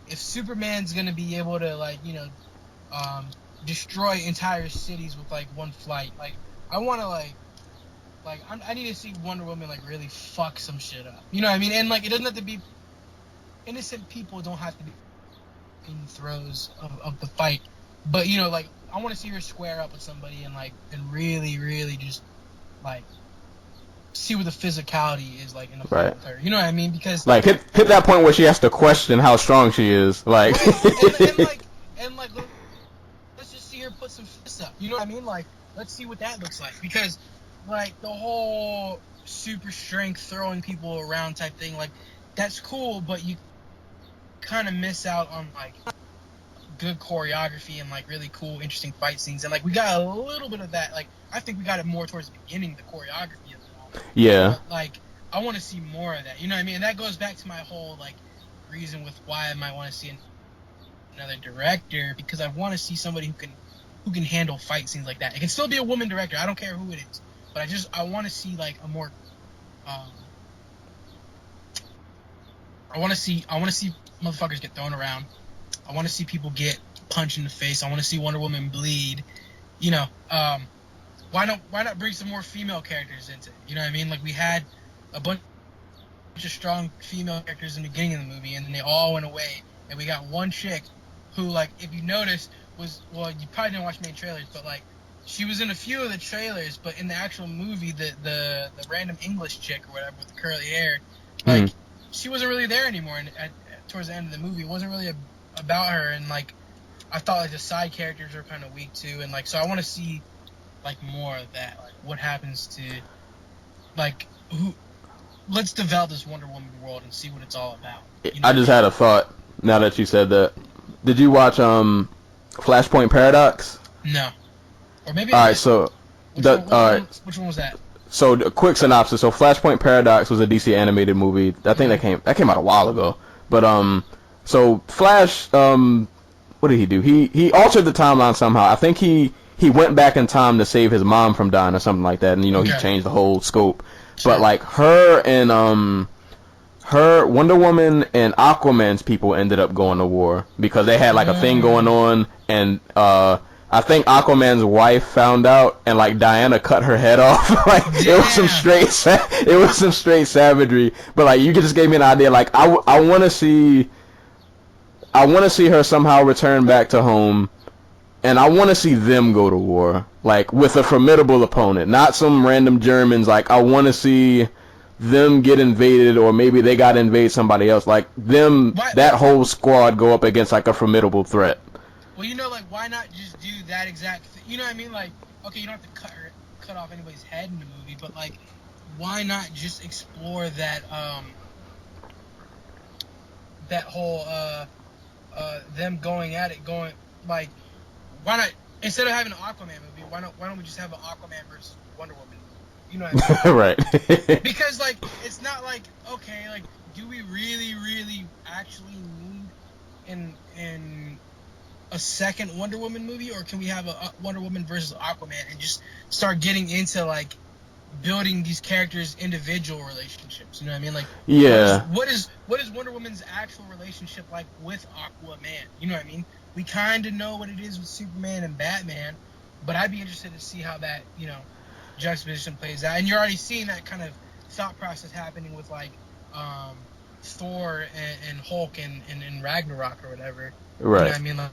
if Superman's gonna be able to destroy entire cities with like one flight, like I want to I need to see Wonder Woman like really fuck some shit up. You know what I mean? And like it doesn't have to be innocent people, don't have to be in the throes of the fight. But like I want to see her square up with somebody and really, really just like see what the physicality is like in the fight with her. You know what I mean? Because like hit that point where she has to question how strong she is. Like and let's just see her put some fists up. You know what I mean? Like, let's see what that looks like. Because, like, the whole super strength throwing people around type thing, like, that's cool, but you kind of miss out on, like, good choreography and, like, really cool, interesting fight scenes. And, like, we got a little bit of that. Like, I think we got it more towards the beginning, the choreography of it all. Yeah. But, like, I want to see more of that. You know what I mean? And that goes back to my whole, like, reason with why I might want to see another director, because I want to see somebody who can handle fight scenes like that. It can still be a woman director. I don't care who it is, but I want to see like a more I want to see motherfuckers get thrown around. I want to see people get punched in the face. I want to see Wonder Woman bleed, you know, why not bring some more female characters into it? You know what I mean? Like we had a bunch of strong female characters in the beginning of the movie, and then they all went away, and we got one chick who, like, if you notice, you probably didn't watch main trailers, but like she was in a few of the trailers, but in the actual movie, the random English chick or whatever with the curly hair, like she wasn't really there anymore. And towards the end of the movie, it wasn't really about her, and like I thought like the side characters were kind of weak too, and like so I want to see like more of that, like what happens to like who. Let's develop this Wonder Woman world and see what it's all about. You know? I just had a thought now that you said that. Did you watch Flashpoint Paradox? No. Or maybe. All right, so which one was that? So a quick synopsis. So Flashpoint Paradox was a DC animated movie. I think that came out a while ago. But so Flash, what did he do? He altered the timeline somehow. I think he went back in time to save his mom from dying or something like that, and he changed the whole scope. Sure. But like her Wonder Woman and Aquaman's people ended up going to war because they had like a thing going on, and I think Aquaman's wife found out, and like Diana cut her head off. Like it was some straight savagery. But like you just gave me an idea. Like I want to see her somehow return back to home, and I want to see them go to war, like with a formidable opponent, not some random Germans. Like I want to see them get invaded, or maybe they got to invade somebody else. Like that whole squad go up against like a formidable threat. Well, you know, like why not just do that exact thing? You know what I mean? Like, okay, you don't have to cut off anybody's head in the movie, but like, why not just explore that that whole them going at it, like, why not instead of having an Aquaman movie, why don't we just have an Aquaman versus Wonder Woman? You know what I mean? Right. Because like it's not like, okay, like do we really actually need in a second Wonder Woman movie, or can we have a Wonder Woman versus Aquaman and just start getting into like building these characters' individual relationships? You know what I mean? Like, yeah. What is Wonder Woman's actual relationship like with Aquaman? You know what I mean? We kind of know what it is with Superman and Batman, but I'd be interested to see how that, you know, juxtaposition plays out. And you're already seeing that kind of thought process happening with like Thor and Hulk and Ragnarok or whatever. Right. You know what I mean? Like,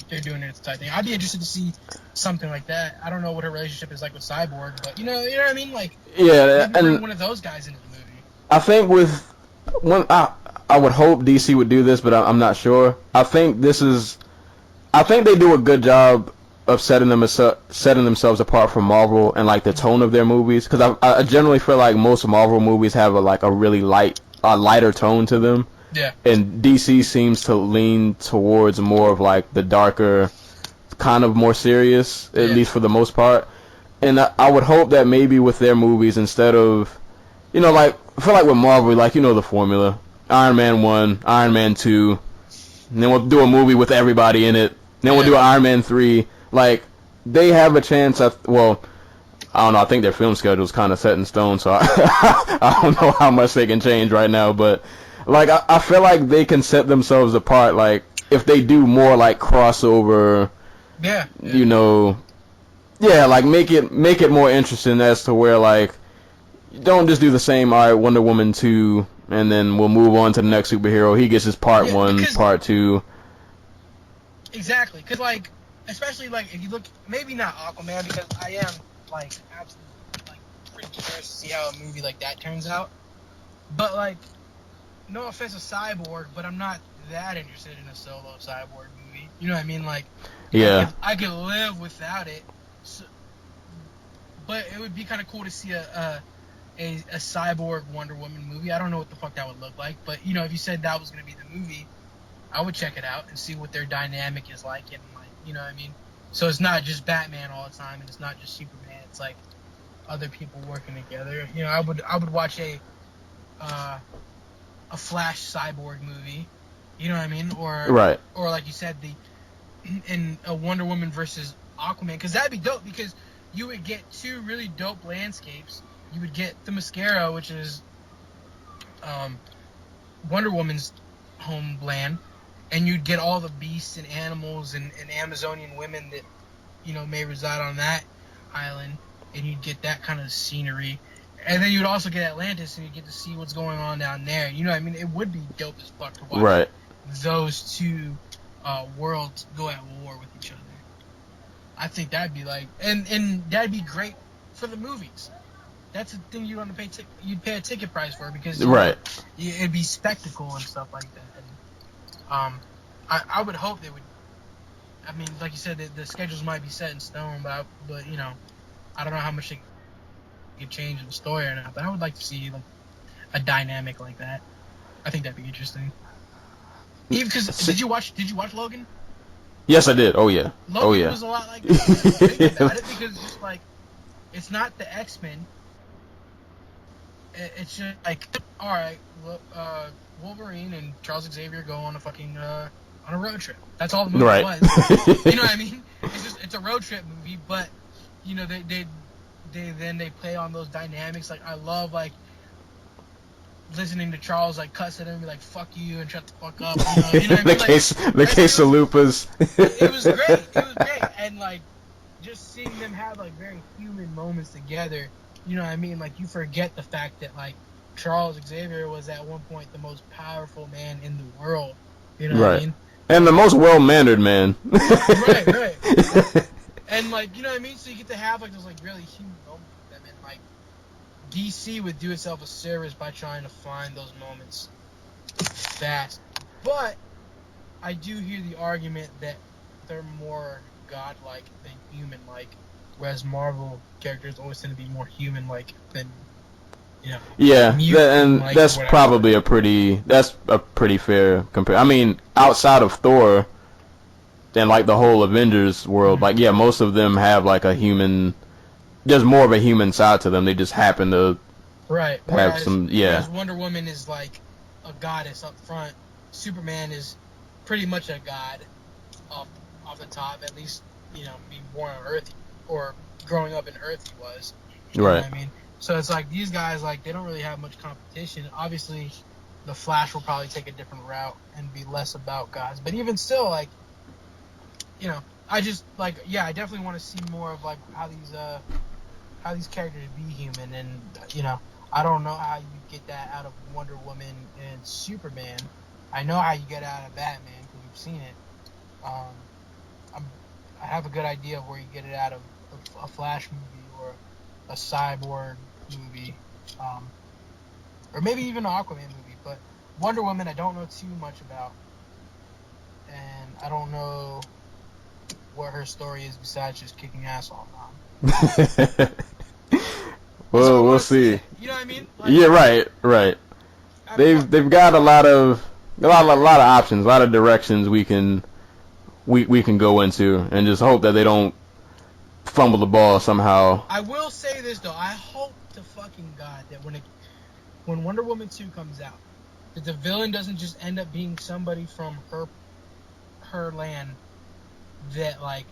they're doing it type thing. I'd be interested to see something like that. I don't know what her relationship is like with Cyborg, but you know what I mean? Like, yeah, maybe bring one of those guys into the movie. I think I would hope DC would do this, but I'm not sure. I think they do a good job of setting themselves apart from Marvel and like the tone of their movies, because I generally feel like most Marvel movies have a really lighter tone to them. Yeah. And DC seems to lean towards more of like the darker, kind of more serious, at least for the most part. And I would hope that maybe with their movies, instead of, you know, like, I feel like with Marvel, like, you know the formula. Iron Man 1, Iron Man 2, and then we'll do a movie with everybody in it. Then we'll do Iron Man 3. Like, they have a chance I don't know, I think their film schedule is kind of set in stone, so I don't know how much they can change right now, but like I feel like they can set themselves apart, like if they do more like crossover, you know, like make it more interesting as to where like don't just do the same, all right, Wonder Woman 2, and then we'll move on to the next superhero. He gets his part 1, part 2. Exactly, because like especially like if you look, maybe not Aquaman, because I am like absolutely like pretty curious to see how a movie like that turns out, but like. No offense to Cyborg, but I'm not that interested in a solo Cyborg movie. You know what I mean? Like, yeah, I could live without it. So, but it would be kind of cool to see a Cyborg Wonder Woman movie. I don't know what the fuck that would look like, but you know, if you said that was gonna be the movie, I would check it out and see what their dynamic is like, and like, you know what I mean? So it's not just Batman all the time, and it's not just Superman. It's like other people working together. You know, I would watch a Flash Cyborg movie, you know what I mean, or like you said, in a Wonder Woman versus Aquaman, because that'd be dope, because you would get two really dope landscapes. You would get the Mascara, which is Wonder Woman's homeland, and you'd get all the beasts and animals and Amazonian women that may reside on that island, and you'd get that kind of scenery. And then you'd also get Atlantis, and you get to see what's going on down there. You know what I mean? It would be dope as fuck to watch those two worlds go at war with each other. I think that'd be like, and that'd be great for the movies. That's the thing you'd want to pay. You'd pay a ticket price for because it'd be spectacle and stuff like that. And, I would hope they would. I mean, like you said, the schedules might be set in stone, but I don't know how much they could change in the story or not. But I would like to see like a dynamic like that. I think that'd be interesting. Even because did you watch Logan? Yes, I did. Oh yeah. Logan was a lot like that. About it because it's just like it's not the X-Men. It's just like, all right, Wolverine and Charles Xavier go on a fucking on a road trip. That's all the movie was. You know what I mean? It's a road trip movie, but they play on those dynamics. Like I love like listening to Charles like cuss at him and be like "fuck you" and "shut the fuck up." You know what I mean? The quesalupas. It was great, and like just seeing them have like very human moments together. You know what I mean? Like you forget the fact that like Charles Xavier was at one point the most powerful man in the world. You know what I mean? And the most well-mannered man. right. And like, you know what I mean? So you get to have like those like really human moments with them, and like DC would do itself a service by trying to find those moments fast. But I do hear the argument that they're more godlike than human-like, whereas Marvel characters always tend to be more human-like than, and that's probably a pretty fair compare. I mean, outside of Thor and like the whole Avengers world, like most of them have like a human. There's more of a human side to them. They just happen to have some. Whereas Wonder Woman is like a goddess up front. Superman is pretty much a god off the top, at least being born on Earth or growing up in Earth he was. You know what I mean? So it's like these guys like they don't really have much competition. Obviously, the Flash will probably take a different route and be less about gods. But even still, like I just like I definitely want to see more of like how these characters be human, and I don't know how you get that out of Wonder Woman and Superman. I know how you get it out of Batman because we've seen it. I have a good idea of where you get it out of a Flash movie or a Cyborg movie, or maybe even an Aquaman movie. But Wonder Woman, I don't know too much about, and I don't know what her story is besides just kicking ass all the time. Well, we'll see. You know what I mean? Like, right. They've got a lot of options, a lot of directions we can go into, and just hope that they don't fumble the ball somehow. I will say this though, I hope to fucking God that when Wonder Woman 2 comes out, that the villain doesn't just end up being somebody from her land that like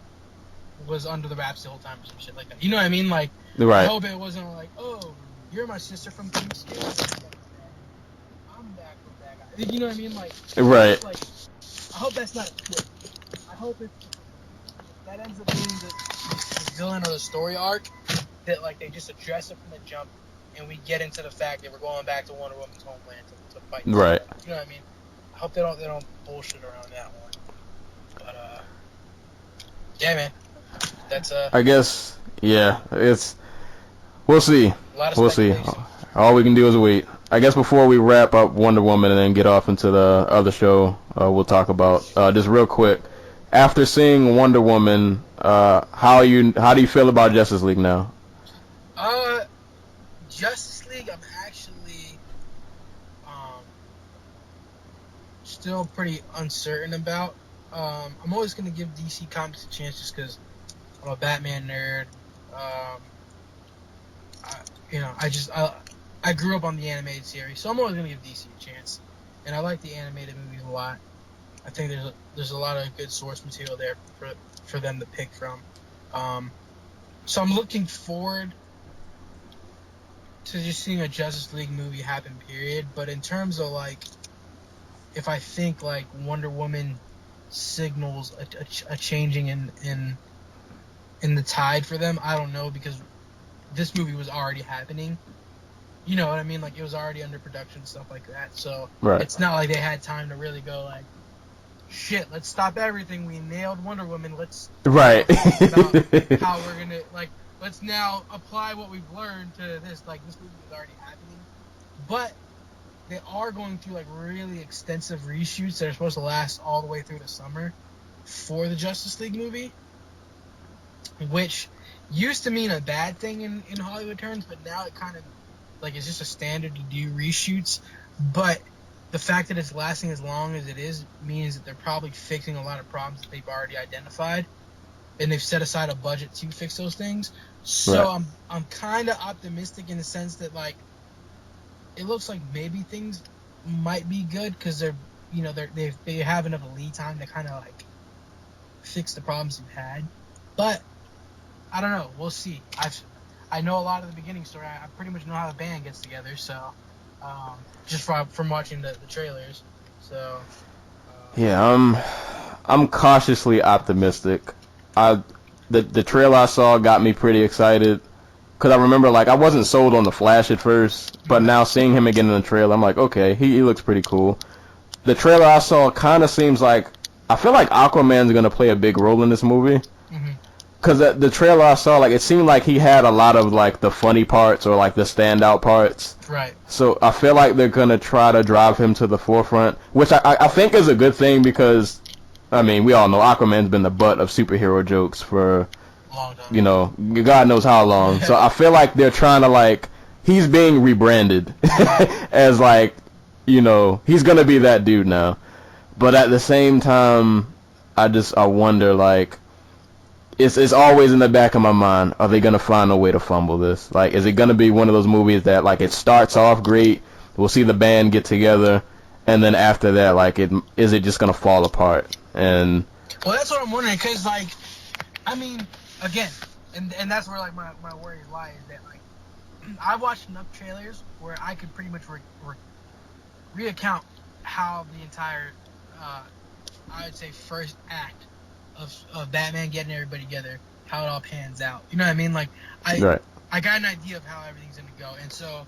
was under the wraps the whole time or some shit like that. You know what I mean? Like I hope it wasn't like, oh, you're my sister from Tuesday. I'm back with that guy. You know what I mean? Like Like, I hope that's not it. I hope that ends up being the villain or the story arc that like they just address it from the jump, and we get into the fact that we're going back to Wonder Woman's homeland to fight. Right. You know what I mean? I hope they don't bullshit around that one. But yeah, man. That's I guess it's. We'll see. We'll see. All we can do is wait. I guess before we wrap up Wonder Woman and then get off into the other show, we'll talk about just real quick. After seeing Wonder Woman, how do you feel about Justice League now? Justice League, I'm actually still pretty uncertain about. I'm always gonna give DC Comics a chance just because I'm a Batman nerd. I grew up on the animated series, so I'm always gonna give DC a chance. And I like the animated movies a lot. I think there's a lot of good source material there for them to pick from. So I'm looking forward to just seeing a Justice League movie happen, period. But in terms of like, if I think like Wonder Woman signals a changing in in the tide for them. I don't know, because this movie was already happening. You know what I mean? Like, it was already under production and stuff like that. So it's not like they had time to really go like, shit, let's stop everything. We nailed Wonder Woman. Let's talk about how we're gonna, like, let's now apply what we've learned to this. Like, this movie was already happening. But they are going through, like, really extensive reshoots that are supposed to last all the way through the summer for the Justice League movie, which used to mean a bad thing in Hollywood terms, but now it kind of, like, it's just a standard to do reshoots. But the fact that it's lasting as long as it is means that they're probably fixing a lot of problems that they've already identified, and they've set aside a budget to fix those things. So I'm kind of optimistic in the sense that, like, it looks like maybe things might be good because they're, you know, they have enough lead time to kind of, like, fix the problems you've had. But I don't know. We'll see. I know a lot of the beginning story. I pretty much know how the band gets together. So just from watching the trailers. So yeah, I'm cautiously optimistic. The trailer I saw got me pretty excited. Because I remember, like, I wasn't sold on the Flash at first, but now seeing him again in the trailer, I'm like, okay, he looks pretty cool. The trailer I saw kind of seems like, I feel like Aquaman's going to play a big role in this movie. Because the trailer I saw, like, it seemed like he had a lot of, like, the funny parts or, like, the standout parts. Right. So I feel like they're going to try to drive him to the forefront, which I think is a good thing because, I mean, we all know Aquaman's been the butt of superhero jokes for, you know, God knows how long. So I feel like they're trying to, like, he's being rebranded as, like, you know, he's going to be that dude now. But at the same time, I wonder, like, it's always in the back of my mind, are they going to find a way to fumble this? Like, is it going to be one of those movies that, like, it starts off great, we'll see the band get together, and then after that, like, is it just going to fall apart? And well, that's what I'm wondering, because, like, I mean, again, and that's where, like, my worries lie, is that, like, I watched enough trailers where I could pretty much reaccount how the entire, I would say, first act of Batman getting everybody together, how it all pans out. You know what I mean? Like, I got an idea of how everything's going to go. And so,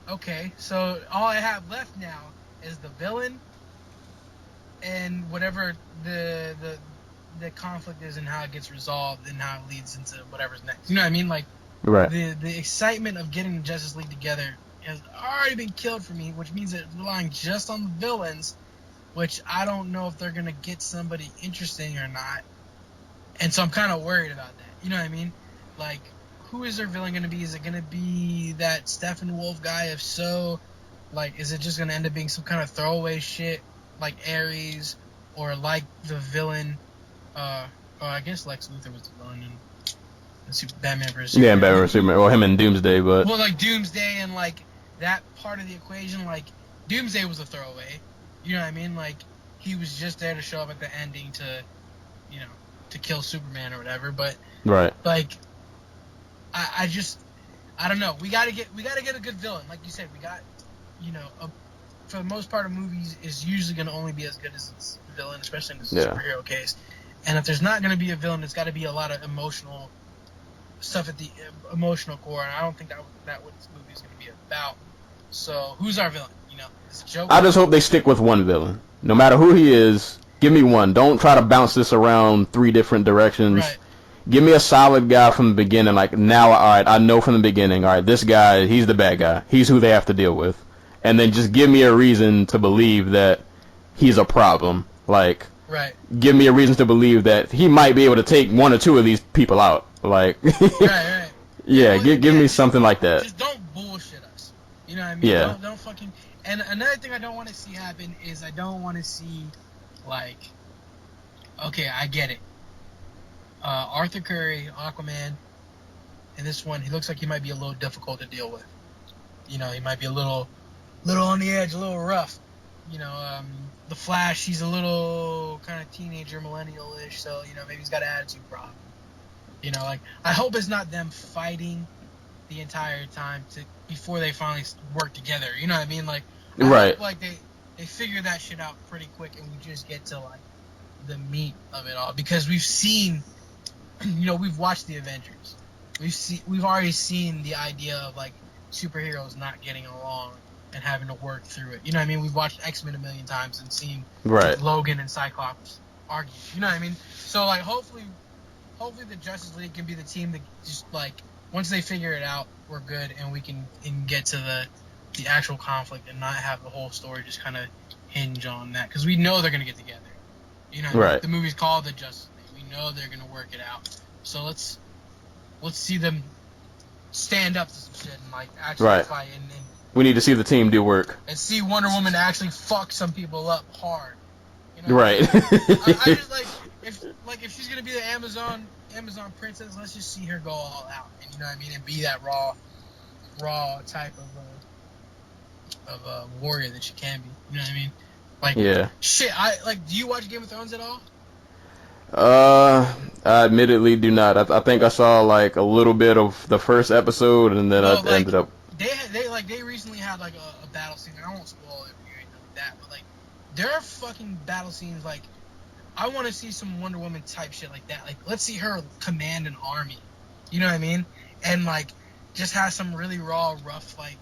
okay, so all I have left now is the villain and whatever the conflict is and how it gets resolved and how it leads into whatever's next. You know what I mean? Like, the excitement of getting Justice League together has already been killed for me, which means that relying just on the villains, which I don't know if they're going to get somebody interesting or not. And so I'm kind of worried about that. You know what I mean? Like, who is their villain going to be? Is it going to be that Steppenwolf guy? If so, like, is it just going to end up being some kind of throwaway shit like Ares, or like the villain, I guess Lex Luthor was the villain in Batman vs. Superman. Yeah, Batman vs. Superman, or him and Doomsday, but... Well, like, Doomsday and, like, that part of the equation, like, Doomsday was a throwaway. You know what I mean? Like, he was just there to show up at the ending to, you know, to kill Superman or whatever. But like, I don't know. We gotta get a good villain. Like you said, we got, you know, for the most part of movies is usually gonna only be as good as its villain, especially in this superhero case. And if there's not gonna be a villain, it's got to be a lot of emotional stuff at the emotional core. And I don't think that what this movie is gonna be about. So who's our villain? You know, is it Joker? I just hope they stick with one villain. No matter who he is, give me one. Don't try to bounce this around 3 different directions. Right. Give me a solid guy from the beginning. Like, now, all right, I know from the beginning, all right, this guy, he's the bad guy. He's who they have to deal with. And then just give me a reason to believe that he's a problem. Like, give me a reason to believe that he might be able to take 1 or 2 of these people out. Like, yeah, give me something like that. Just don't bullshit us. You know what I mean? Yeah. Don't fucking... And another thing I don't want to see happen is I don't want to see, like, okay, I get it. Arthur Curry, Aquaman, in this one, he looks like he might be a little difficult to deal with. You know, he might be a little on the edge, a little rough. You know, the Flash, he's a little kind of teenager, millennial-ish, so, you know, maybe he's got an attitude problem. You know, like, I hope it's not them fighting the entire time before they finally work together. You know what I mean? Like, I hope, like, they figure that shit out pretty quick and we just get to, like, the meat of it all. Because we've seen we've watched the Avengers. We've already seen the idea of like superheroes not getting along and having to work through it. You know what I mean? We've watched X-Men a million times and seen Logan and Cyclops argue. You know what I mean? So like hopefully the Justice League can be the team that just like once they figure it out, we're good and we can get to the actual conflict and not have the whole story just kind of hinge on that, because we know they're gonna get together. You know, right. The movie's called The Justice League. We know they're gonna work it out. So let's see them stand up to some shit and like actually fight and we need to see the team do work and see Wonder Woman actually fuck some people up hard. You know? Right. I just if she's gonna be the Amazon princess, let's just see her go all out, and you know what I mean, and be that raw type of warrior that she can be. You know what I mean? Like, yeah. Shit, do you watch Game of Thrones at all? I admittedly do not. I think I saw like a little bit of the first episode, and then ended up. They recently had like a battle scene. I won't spoil it for you or anything like that, but like their fucking battle scenes, like I want to see some Wonder Woman type shit like that. Like let's see her command an army. You know what I mean? And like just have some really raw, rough like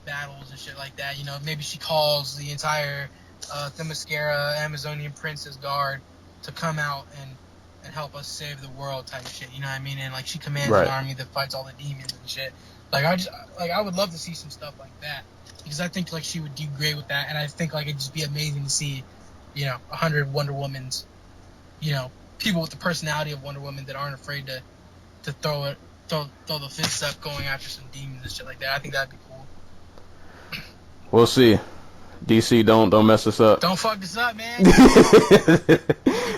battles and shit like that. You know, maybe she calls the entire Themyscira Amazonian Princess Guard to come out and help us save the world type shit. You know what I mean? And like she commands an army that fights all the demons and shit. Like I would love to see some stuff like that, because I think like she would do great with that, and I think like it'd just be amazing to see, 100 Wonder Womans, people with the personality of Wonder Woman that aren't afraid to throw the fists up going after some demons and shit like that. I think that'd be cool. We'll see. DC, don't mess us up. Don't fuck this up, man. You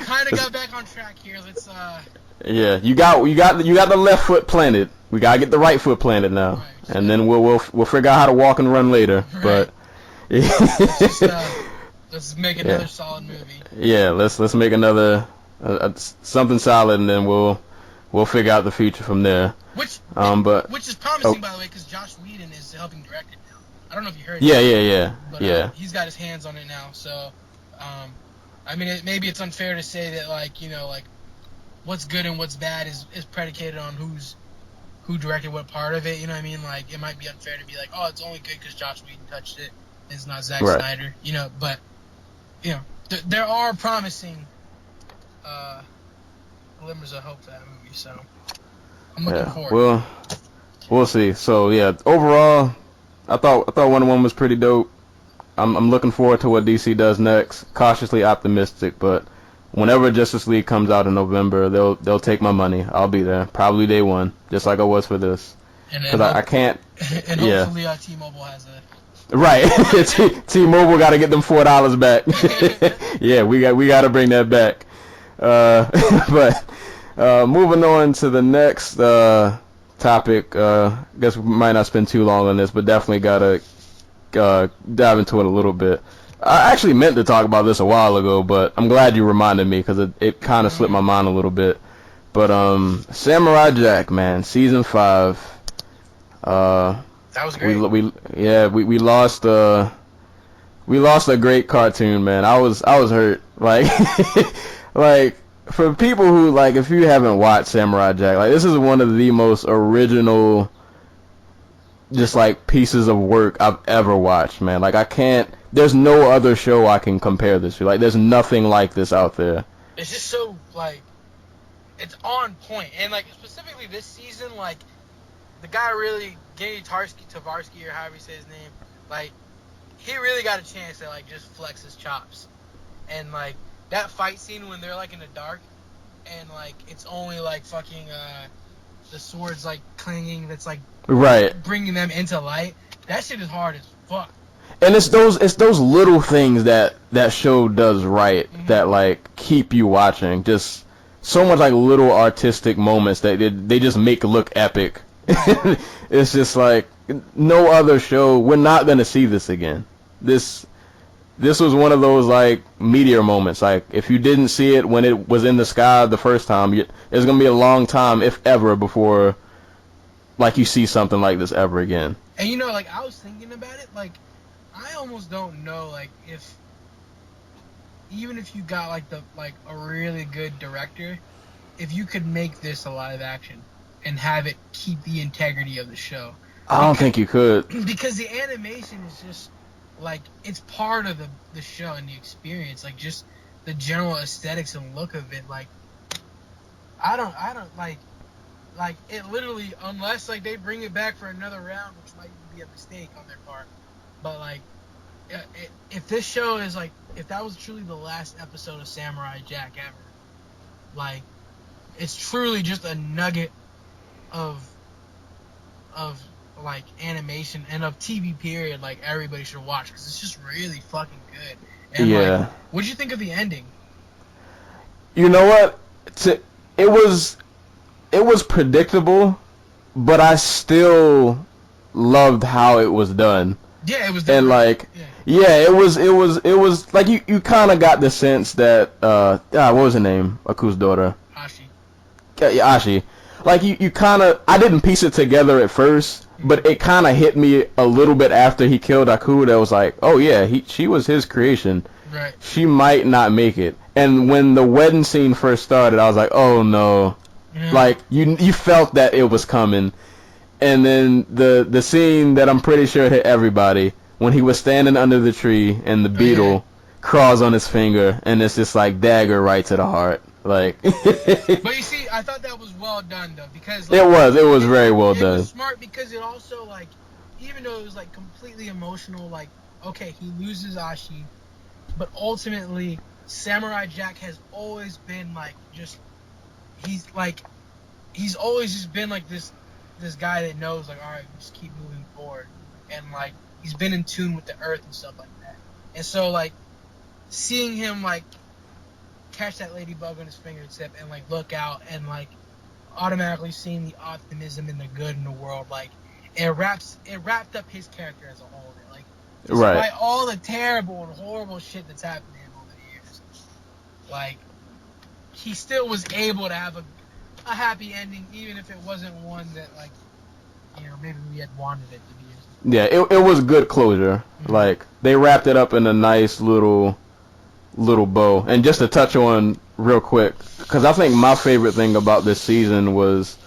kind of got back on track here. Let's Yeah, you got the left foot planted. We gotta get the right foot planted now, and then we'll figure out how to walk and run later. Right. But let's make another solid movie. Yeah, let's make another something solid, and then we'll figure out the future from there. Which is promising, by the way, because Josh Whedon is helping direct it now. I don't know if you heard. Yeah. He's got his hands on it now, so I mean, maybe it's unfair to say that like what's good and what's bad is predicated on who directed what part of it. You know what I mean? Like it might be unfair to be like, oh, it's only good because Josh Whedon touched it. It's not Zack Snyder. But there are promising glimmers of hope for that movie. So I'm looking forward. Well, we'll see. So yeah, overall, I thought Wonder Woman was pretty dope. I'm looking forward to what DC does next. Cautiously optimistic, but whenever Justice League comes out in November, they'll take my money. I'll be there, probably day one, just like I was for this. Because I can't. And hopefully T-Mobile has a. Right, T-Mobile got to get them $4 back. Yeah, we got to bring that back. But moving on to the next topic. Guess we might not spend too long on this, but definitely gotta dive into it a little bit. I actually meant to talk about this a while ago, but I'm glad you reminded me because it kind of slipped my mind a little bit. But Samurai Jack, man, season 5. That was great. We lost a great cartoon, man. I was hurt. Like like for people who like, if you haven't watched Samurai Jack, like this is one of the most original just like pieces of work I've ever watched, man. Like there's no other show I can compare this to. Like there's nothing like this out there. It's just so like it's on point, and like specifically this season, like the guy really, Gary Tavarsky or however you say his name, like he really got a chance to like just flex his chops, and like that fight scene when they're like in the dark, and like it's only like fucking the swords like clanging, that's like bringing them into light. That shit is hard as fuck. And it's those little things that show does right, that like keep you watching. Just so much like little artistic moments that they just make look epic. It's just like no other show. We're not gonna see this again. This was one of those like meteor moments. Like if you didn't see it when it was in the sky the first time, it's gonna be a long time, if ever, before like you see something like this ever again. And like I was thinking about it, like I almost don't know, like even if you got like a really good director, if you could make this a live action and have it keep the integrity of the show. I don't think you could. Because the animation is just, like, it's part of the show and the experience. Like, just the general aesthetics and look of it. Like, I don't, like, it literally, unless, like, they bring it back for another round, which might be a mistake on their part. But, like, if this show is, like, if that was truly the last episode of Samurai Jack ever, like, it's truly just a nugget of like animation and of TV period, like everybody should watch because it's just really fucking good. And like, what'd you think of the ending? You know what? It was predictable, but I still loved how it was done. Yeah, it was. And like, it was like you kind of got the sense that what was her name? Aku's daughter. Ashi. Like you kind of, I didn't piece it together at first, but it kind of hit me a little bit after he killed Aku. That was like, oh yeah, she was his creation. Right. She might not make it. And when the wedding scene first started, I was like, oh no. Yeah. Like you felt that it was coming. And then the scene that I'm pretty sure hit everybody, when he was standing under the tree and the beetle crawls on his finger, and it's just like dagger right to the heart. Like, but you see, I thought that was well done though, because like, it was very well done. It was smart because it also, like, even though it was like completely emotional, like, okay, he loses Ashi, but ultimately Samurai Jack has always been like he's always just been like this guy that knows, like, all right, just keep moving forward, and like he's been in tune with the earth and stuff like that. And so like seeing him like catch that ladybug on his fingertip and like look out and like automatically seeing the optimism and the good in the world, like it wrapped up his character as a whole. Like, despite all the terrible and horrible shit that's happened to him over the years, like he still was able to have a happy ending, even if it wasn't one that, like, you know, maybe we had wanted it to be. Yeah, it was good closure. Mm-hmm. Like they wrapped it up in a nice little bow. And just to touch on real quick, because I think my favorite thing about this season was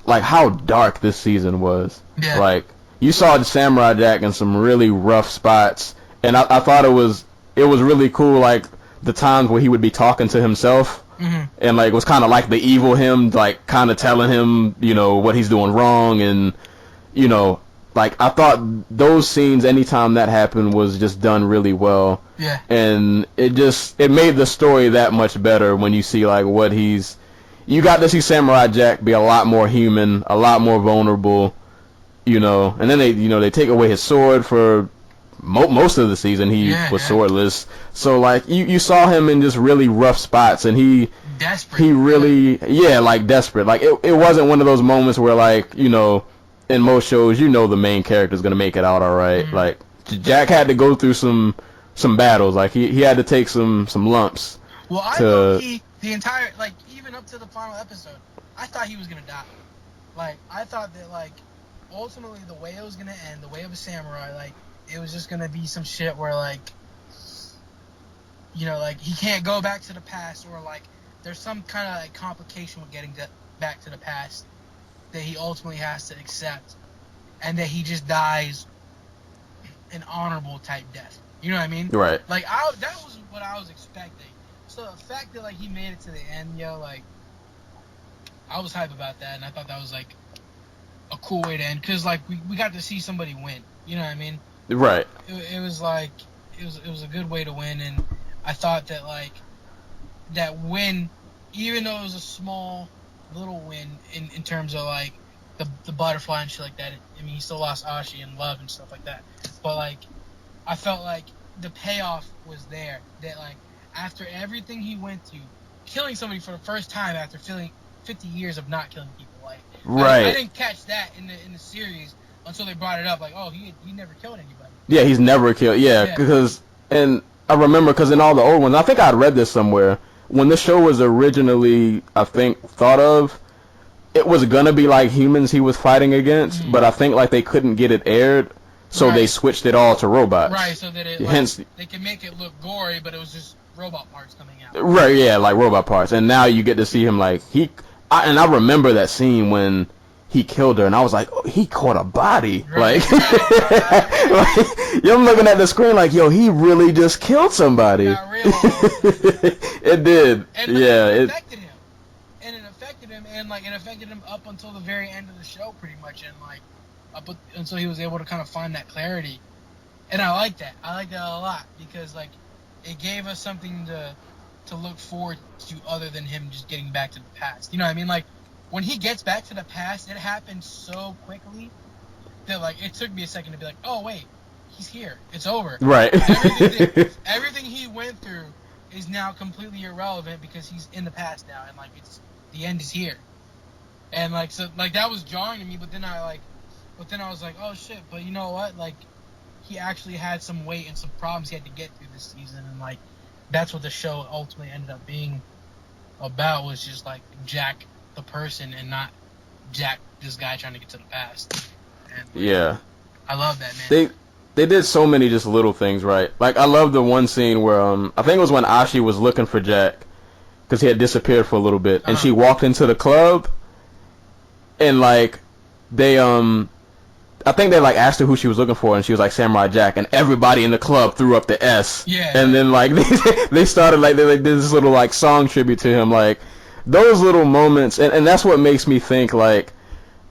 like how dark this season was. Yeah. Like you saw the Samurai Jack in some really rough spots, and I thought it was really cool, like the times where he would be talking to himself. Mm-hmm. And like it was kind of like the evil him, like kind of telling him, you know, what he's doing wrong, and you know, like I thought those scenes, anytime that happened, was just done really well. Yeah. And it made the story that much better when you see like you got to see Samurai Jack be a lot more human, a lot more vulnerable, you know. And then they take away his sword for most of the season. He was swordless. So like you saw him in just really rough spots, and desperate. He really like desperate. Like it wasn't one of those moments where, like, you know, in most shows, you know, the main character's gonna make it out all right. Mm-hmm. Like Jack had to go through some battles. Like he had to take some lumps. Well, I thought the entire, like, even up to the final episode, I thought he was gonna die. Like I thought that, like, ultimately the way it was gonna end, the way of a samurai, like it was just gonna be some shit where, like, you know, like he can't go back to the past, or like there's some kind of like complication with getting back to the past that he ultimately has to accept, and that he just dies an honorable type death. You know what I mean? Right. Like that was what I was expecting. So the fact that like he made it to the end, like I was hype about that, and I thought that was like a cool way to end, because like we got to see somebody win. You know what I mean? Right. It was like it was a good way to win, and I thought that like that win, even though it was a small little win in terms of like the butterfly and shit like that. I mean, he still lost Ashi and love and stuff like that, but like I felt like the payoff was there. That like after everything he went through, killing somebody for the first time after feeling 50 years of not killing people, like right. I didn't catch that in the series until they brought it up. Like, oh, he never killed anybody. Yeah, he's never killed. Yeah, because and I remember because in all the old ones, I think I'd read this somewhere. When the show was originally, I think, thought of, it was gonna be like humans he was fighting against, but I think like they couldn't get it aired, so Right. they switched it all to robots. Right, so that it Hence, they can make it look gory, but it was just robot parts coming out. right, yeah, like robot parts. And now you get to see him like I remember that scene when he killed her, and I was like, oh, he caught a body. Right. Like, I'm looking at the screen like, yo, he really just killed somebody. Got real. It did. And Yeah. it affected him. And it affected him, and like it affected him up until the very end of the show, pretty much, and like until he was able to kind of find that clarity. And I like that. I like that a lot because like it gave us something to look forward to other than him just getting back to the past. You know what I mean? Like when he gets back to the past, it happened so quickly that like it took me a second to be like, oh wait, he's here. It's over. Right. Everything he went through is now completely irrelevant because he's in the past now, and like the end is here. And like so like that was jarring to me, but then I was like, oh shit, but you know what? Like he actually had some weight and some problems he had to get through this season, and like that's what the show ultimately ended up being about, was just like Jack the person and not Jack this guy trying to get to the past. And Yeah. I love that, man. They did so many just little things right. Like I love the one scene where I think it was when Ashi was looking for Jack because he had disappeared for a little bit, and she walked into the club, and like they I think they like asked her who she was looking for, and she was like Samurai Jack, and everybody in the club threw up the S. Yeah. And then like they started like they did this little like song tribute to him. Like those little moments, and that's what makes me think like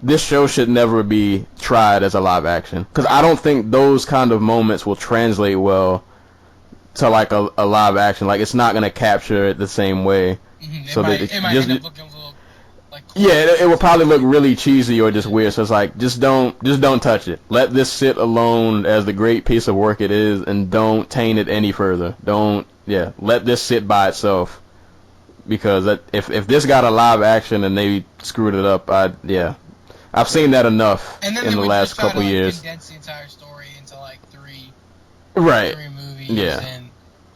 this show should never be tried as a live action, because I don't think those kind of moments will translate well to like a live action. Like it's not gonna capture it the same way. Mm-hmm. So it might end up looking a little like yeah, it would probably look really cheesy or just weird. So it's like just don't touch it. Let this sit alone as the great piece of work it is, and don't taint it any further. Let this sit by itself. Because if this got a live action and they screwed it up, I've seen that enough in the last couple years. Condense the entire story into like three movies, Yeah.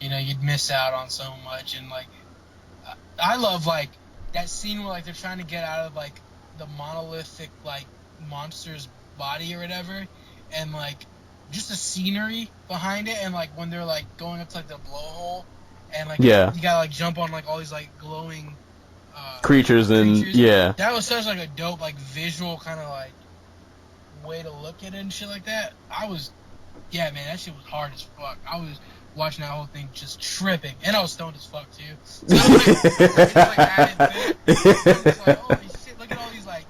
and you'd miss out on so much. And like, I love like that scene where like they're trying to get out of like the monolithic like monster's body or whatever, and like just the scenery behind it, and like when they're like going up to like the blowhole, and like you gotta like jump on like all these like glowing creatures. Yeah, that was such like a dope like visual kind of like way to look at it and shit like that. Man, that shit was hard as fuck. I was watching that whole thing just tripping, and I was stoned as fuck too. So I was like, holy shit, look at all these like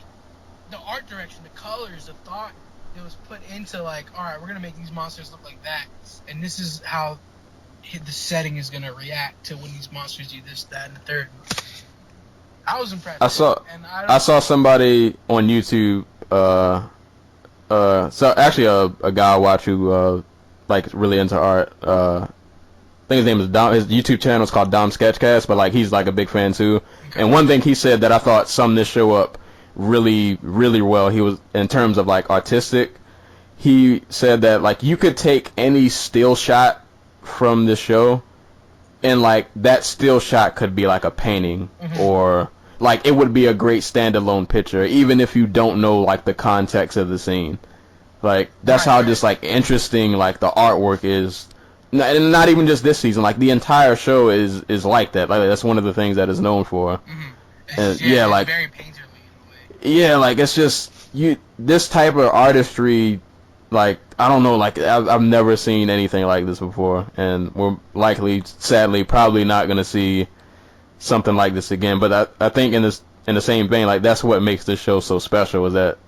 the art direction, the colors, the thought that was put into like, all right, we're gonna make these monsters look like that, and this is how the setting is gonna react to when these monsters do this, that, and the third. I was impressed. I saw somebody on YouTube. So actually, a guy I watch who like really into art. I think his name is Dom. His YouTube channel is called Dom Sketchcast, but like he's like a big fan too. Okay. And one thing he said that I thought summed this show up really, really well. He was in terms of like artistic. He said that like you could take any still shot from this show, and like that still shot could be like a painting, or like it would be a great standalone picture, even if you don't know like the context of the scene. Like that's how just like interesting like the artwork is, and not even just this season. Like the entire show is like that. Like that's one of the things that it's known for. And it's like very painterly in a way. Yeah, like it's just this type of artistry. Like I don't know, like I've never seen anything like this before, and we're likely, sadly, probably not gonna see something like this again. But I think in the same vein, like that's what makes this show so special, is that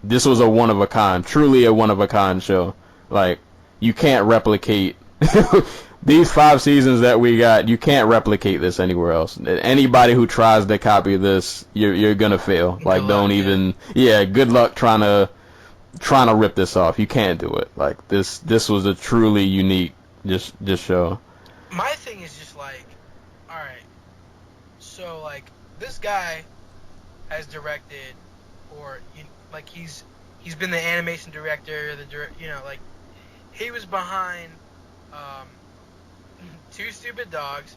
this was a one of a kind, truly a one of a kind show. Like you can't replicate these 5 seasons that we got. You can't replicate this anywhere else. Anybody who tries to copy this, you're gonna fail. Like don't even good luck trying to rip this off. You can't do it. Like this was a truly unique just show. My thing is just like, all right, so like this guy has directed, or like he's been the animation director, like he was behind Two Stupid Dogs.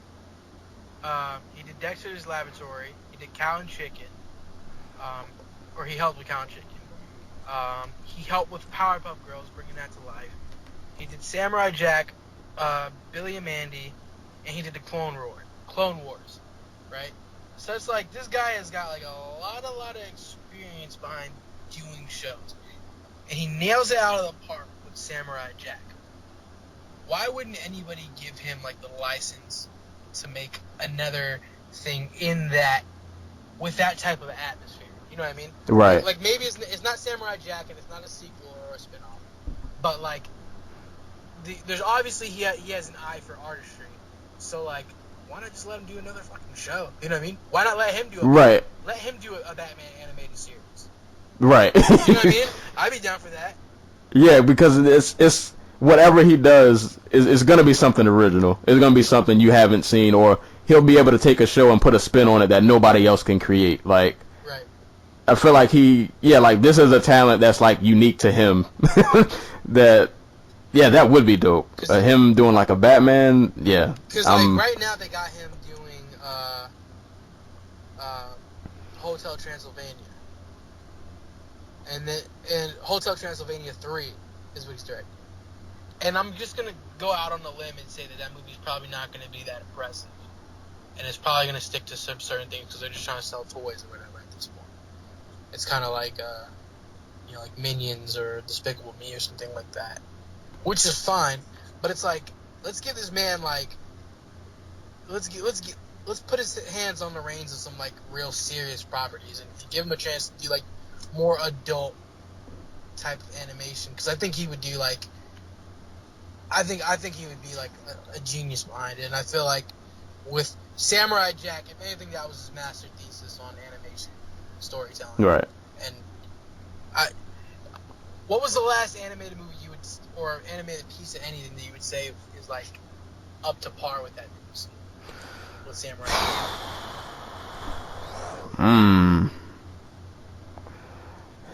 He did Dexter's Laboratory. He did Cow and Chicken, or he helped with Cow and Chicken. He helped with Powerpuff Girls, bringing that to life. He did Samurai Jack, Billy and Mandy, and he did the Clone Wars, right? So it's like this guy has got like a lot of experience behind doing shows, and he nails it out of the park with Samurai Jack. Why wouldn't anybody give him like the license to make another thing in that with that type of atmosphere? You know what I mean? Right. Like maybe it's not Samurai Jack and it's not a sequel or a spinoff, but like there's obviously he has an eye for artistry. So like, why not just let him do another fucking show? You know what I mean? Why not let him do let him do a Batman animated series? Right. You know what I mean? I'd be down for that. Yeah, because it's whatever he does is going to be something original. It's going to be something you haven't seen, or he'll be able to take a show and put a spin on it that nobody else can create. Like, right. I feel like like this is a talent that's like unique to him. That would be dope. Him doing like a Batman, yeah. Because like right now they got him doing Hotel Transylvania, and Hotel Transylvania 3 is what he's directing. And I'm just gonna go out on a limb and say that movie's probably not gonna be that impressive, and it's probably gonna stick to some certain things because they're just trying to sell toys or whatever at this point. It's kind of like like Minions or Despicable Me or something like that, which is fine. But it's like, let's give this man like, let's put his hands on the reins of some like real serious properties and give him a chance to do like more adult type of animation, because I think he would do like. I think he would be like a genius behind it, and I feel like with Samurai Jack, if anything, that was his master thesis on animation storytelling. Right. And what was the last animated movie or animated piece of anything that you would say is like up to par with that news? With Samurai Jack?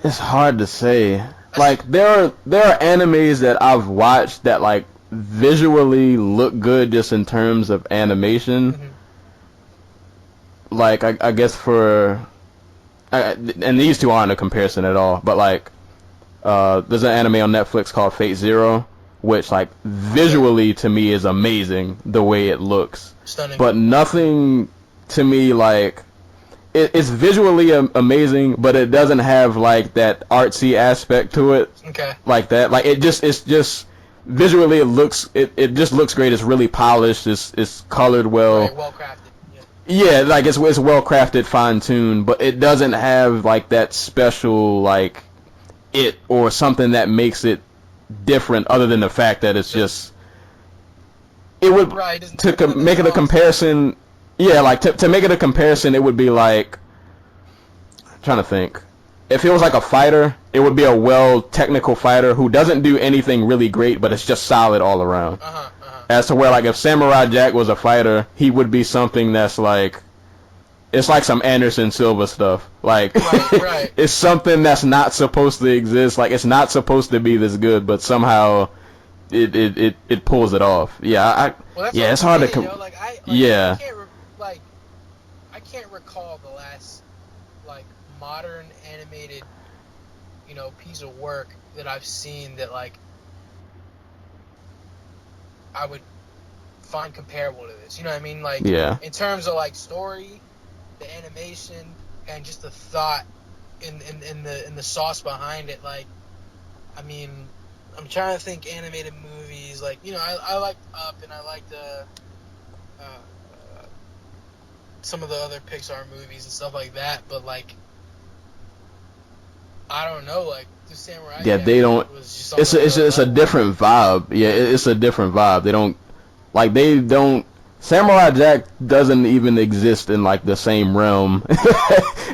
It's hard to say. Like there are animes that I've watched that like visually look good just in terms of animation. Mm-hmm. Like I guess and these two aren't a comparison at all. But like there's an anime on Netflix called Fate Zero, which like visually to me is amazing the way it looks. Stunning. But nothing to me like. It's visually amazing, but it doesn't have like that artsy aspect to it. Okay. Like that, like it's just visually it just looks great. It's really polished. It's colored well. Right, well crafted. Yeah. Yeah, like it's well crafted, fine tuned, but it doesn't have like that special like it or something that makes it different, other than the fact that it's just. It would to make it a comparison. Yeah, like to make it a comparison, it would be like, I'm trying to think. If it was like a fighter, it would be a technical fighter who doesn't do anything really great, but it's just solid all around. As to where like if Samurai Jack was a fighter, he would be something that's like, it's like some Anderson Silva stuff. Like, right. It's something that's not supposed to exist. Like it's not supposed to be this good, but somehow it pulls it off. Yeah, it's hard to. Yeah. I can't recall the last like modern animated, piece of work that I've seen that like I would find comparable to this. You know what I mean? Like, in terms of like story, the animation, and just the thought in the sauce behind it. Like, I mean, I'm trying to think animated movies. Like, I liked Up and I liked some of the other Pixar movies and stuff like that, but like, I don't know, like the Samurai. Yeah, they don't. It's a different vibe. Yeah, it's a different vibe. They don't. Samurai Jack doesn't even exist in like the same realm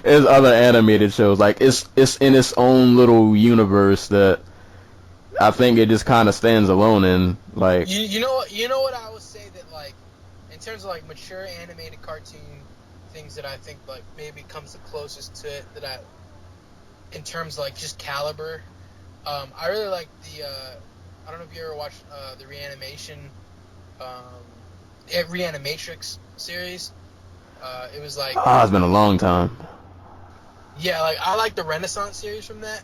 as other animated shows. Like it's in its own little universe that I think it just kind of stands alone in. Like you know what I would say that like in terms of like mature animated cartoon things that I think like maybe comes the closest to it that in terms of like just caliber. I really like the I don't know if you ever watched the Reanimatrix series. It was like it's been a long time. Yeah, like I like the Renaissance series from that.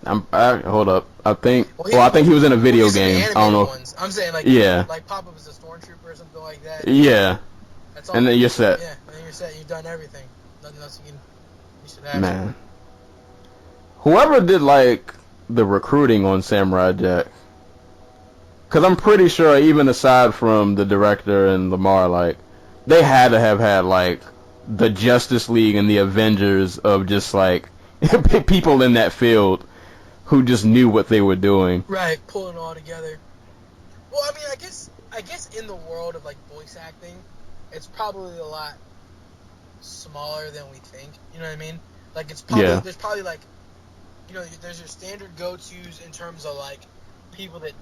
Hold up. I think he was in a Well, video he's in the game. I don't animated know. ones. I'm saying Yeah. like pop up as a stormtrooper or something like that. Yeah. That's all. And then you're set. Yeah, and then you're set. You've done everything. Nothing else you should have. Man. Whoever did like the recruiting on Samurai Jack, because I'm pretty sure even aside from the director and Lamar, like they had to have had like the Justice League and the Avengers of just like people in that field who just knew what they were doing. Right, pulling it all together. Well, I mean, I guess in the world of like voice acting, it's probably a lot smaller than we think. You know what I mean? Like it's probably there's probably like, you know, there's your standard go-tos in terms of like people that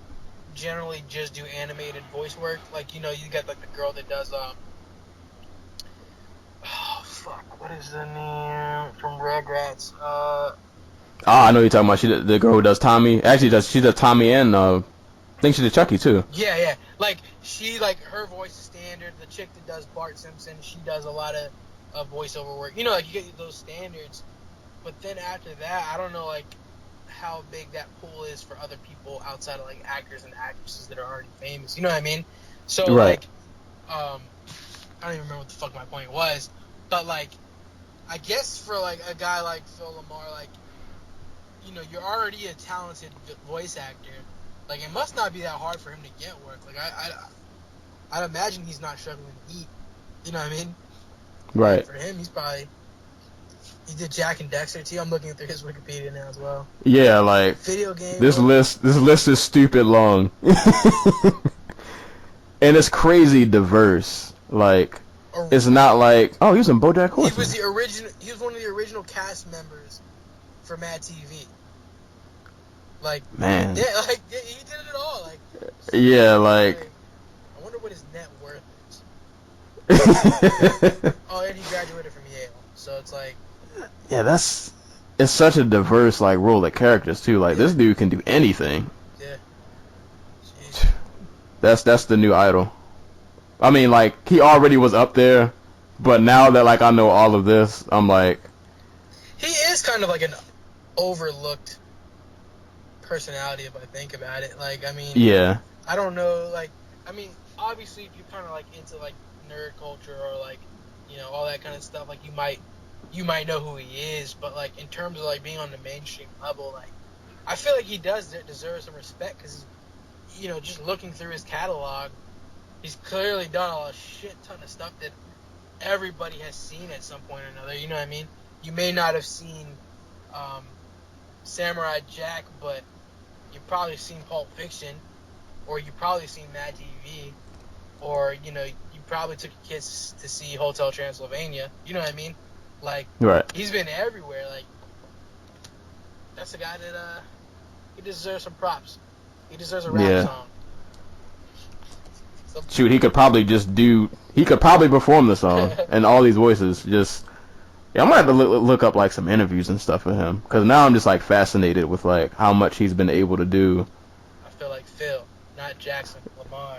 generally just do animated voice work. Like, you know, you got like the girl that does oh fuck, what is the name from Rugrats? I know you're talking about. The girl who does Tommy. Actually, she does Tommy and I think she did Chucky too. Yeah. Like her voice is standard. The chick that does Bart Simpson, she does a lot of voiceover work. You know, like you get those standards. But then after that, I don't know like how big that pool is for other people outside of like actors and actresses that are already famous. You know what I mean? So right. Like, I don't even remember what the fuck my point was. But like, I guess for like a guy like Phil Lamar, like, you know, you're already a talented voice actor. Like, it must not be that hard for him to get work. Like, I'd imagine he's not struggling to eat. You know what I mean? Right. Like, for him, he did Jack and Dexter too. I'm looking through his Wikipedia now as well. Yeah, like video game. This list is stupid long, and it's crazy diverse. Like, it's not like he was in BoJack Horseman. He was the original. He was one of the original cast members for Mad TV. Like, man, yeah, like he did it all. Like, yeah, like. I wonder what his net worth is. Oh, and he graduated from Yale, so it's like. Yeah, it's such a diverse like role of characters too. Like this dude can do anything. Yeah. Jeez. That's the new idol. I mean, like he already was up there, but now that like I know all of this, I'm like. He is kind of like an overlooked personality if I think about it. Like, I mean. Yeah. I don't know. Like, I mean, obviously, if you're kind of like into like nerd culture or like, you know, all that kind of stuff, like you might know who he is, but like in terms of like being on the mainstream level, like I feel like he does deserve some respect because, you know, just looking through his catalog, he's clearly done a shit ton of stuff that everybody has seen at some point or another. You know what I mean? You may not have seen Samurai Jack, but you've probably seen Pulp Fiction, or you've probably seen Mad TV, or you know, you probably took your kids to see Hotel Transylvania. You know what I mean? Like, right. He's been everywhere. Like, that's a guy that he deserves some props. He deserves a rap song. So, shoot, he could probably perform the song and all these voices. Just, yeah, I'm gonna have to look up like some interviews and stuff with him because now I'm just like fascinated with like how much he's been able to do. I feel like Phil, not Jackson, Lamar.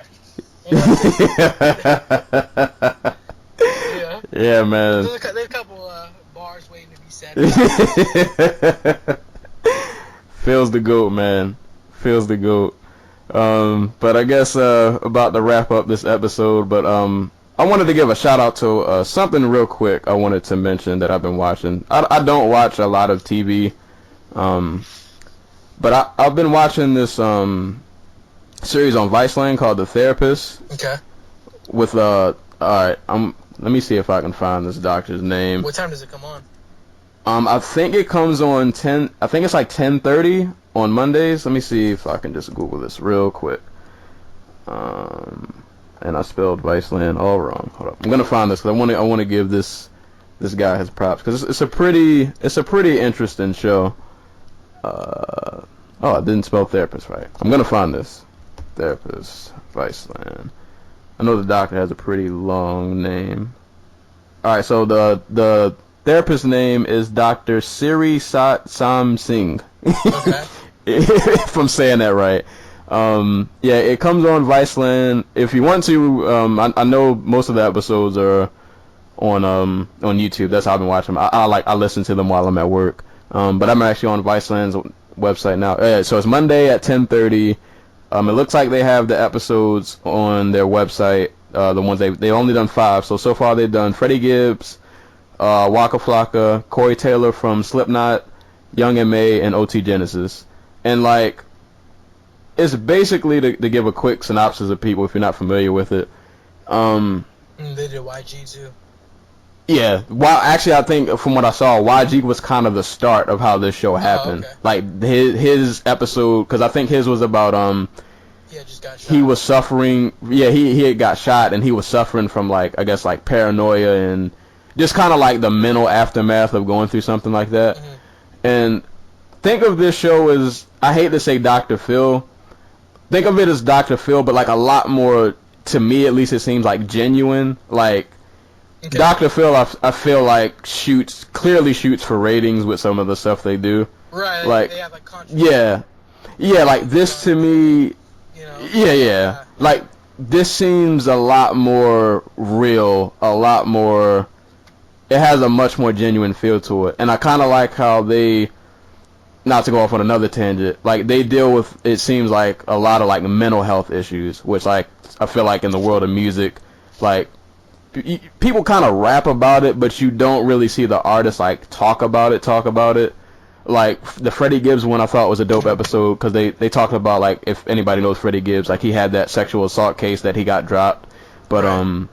Yeah. Yeah, man. There's a couple bars waiting to be said. Phil's the GOAT, man. Phil's the GOAT. But I guess about to wrap up this episode. But I wanted to give a shout out to something real quick. I wanted to mention that I've been watching. I don't watch a lot of TV, but I've been watching this series on Viceland called The Therapist. Okay. With all right, let me see if I can find this doctor's name. What time does it come on? I think it comes on 10. I think it's like 10:30 on Mondays. Let me see if I can just Google this real quick. And I spelled Viceland all wrong. Hold up, I'm gonna find this because I want to give this guy his props because it's a pretty interesting show. Oh, I didn't spell therapist right. I'm gonna find this. Therapist Viceland. I know the doctor has a pretty long name. All right, so the therapist's name is Dr. Siri Sam Singh. Okay. If I'm saying that right. Yeah, it comes on Viceland. If you want to, I know most of the episodes are on YouTube. That's how I've been watching them. I listen to them while I'm at work. But I'm actually on Viceland's website now. So it's Monday at 10:30. It looks like they have the episodes on their website. The ones they only done 5. So far they've done Freddie Gibbs, Waka Flocka, Corey Taylor from Slipknot, Young M.A., and OT Genesis. And like, it's basically to give a quick synopsis of people if you're not familiar with it. They did YG too. Yeah, well, actually, I think from what I saw, YG was kind of the start of how this show happened. Okay. Like his episode, because I think his was about Yeah, just got shot. he was suffering. Yeah, he had got shot, and he was suffering from like, I guess, like paranoia and just kind of like the mental aftermath of going through something like that. Mm-hmm. And think of this show as, I hate to say Dr. Phil. Think of it as Dr. Phil, but like a lot more, to me at least, it seems like genuine. Like, okay. Dr. Phil, I feel like clearly shoots for ratings with some of the stuff they do. Right, like, they have like controversy. Yeah, like this to me, you know, yeah. Like, this seems a lot more real, a lot more, it has a much more genuine feel to it. And I kind of like how they, not to go off on another tangent, like they deal with, it seems like a lot of like mental health issues, which like I feel like in the world of music, like people kind of rap about it, but you don't really see the artists like talk about it. Like the Freddie Gibbs one I thought was a dope episode because they talked about, like, if anybody knows Freddie Gibbs, like he had that sexual assault case that he got dropped. But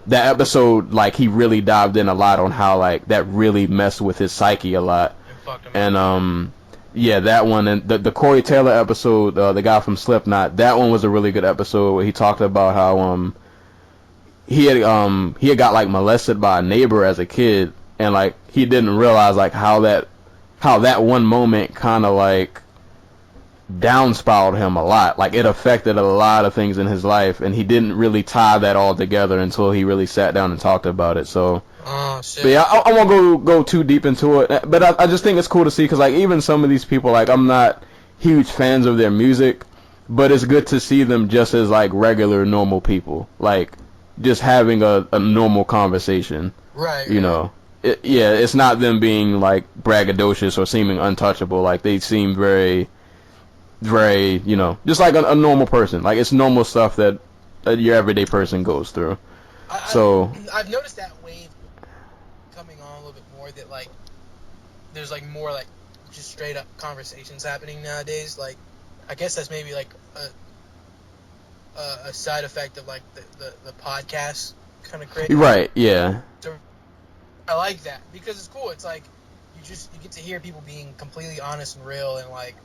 that episode, like, he really dived in a lot on how like that really messed with his psyche a lot. And yeah, that one, and the Corey Taylor episode, the guy from Slipknot, that one was a really good episode where he talked about how he had got like molested by a neighbor as a kid, and like he didn't realize like how that one moment kind of like downspiraled him a lot. Like it affected a lot of things in his life, and he didn't really tie that all together until he really sat down and talked about it. So shit. But yeah, I won't go too deep into it, but I just think it's cool to see, because like even some of these people, like I'm not huge fans of their music, but it's good to see them just as like regular normal people, like just having a normal conversation. Right. You know, it's not them being like braggadocious or seeming untouchable. Like they seem very, very, you know, just like a normal person. Like it's normal stuff that your everyday person goes through. I've noticed that wave coming on a little bit more, that like there's like more like just straight up conversations happening nowadays. Like I guess that's maybe like a side effect of like the podcast kind of crazy. Right, yeah. I like that because it's cool. It's like you get to hear people being completely honest and real, and like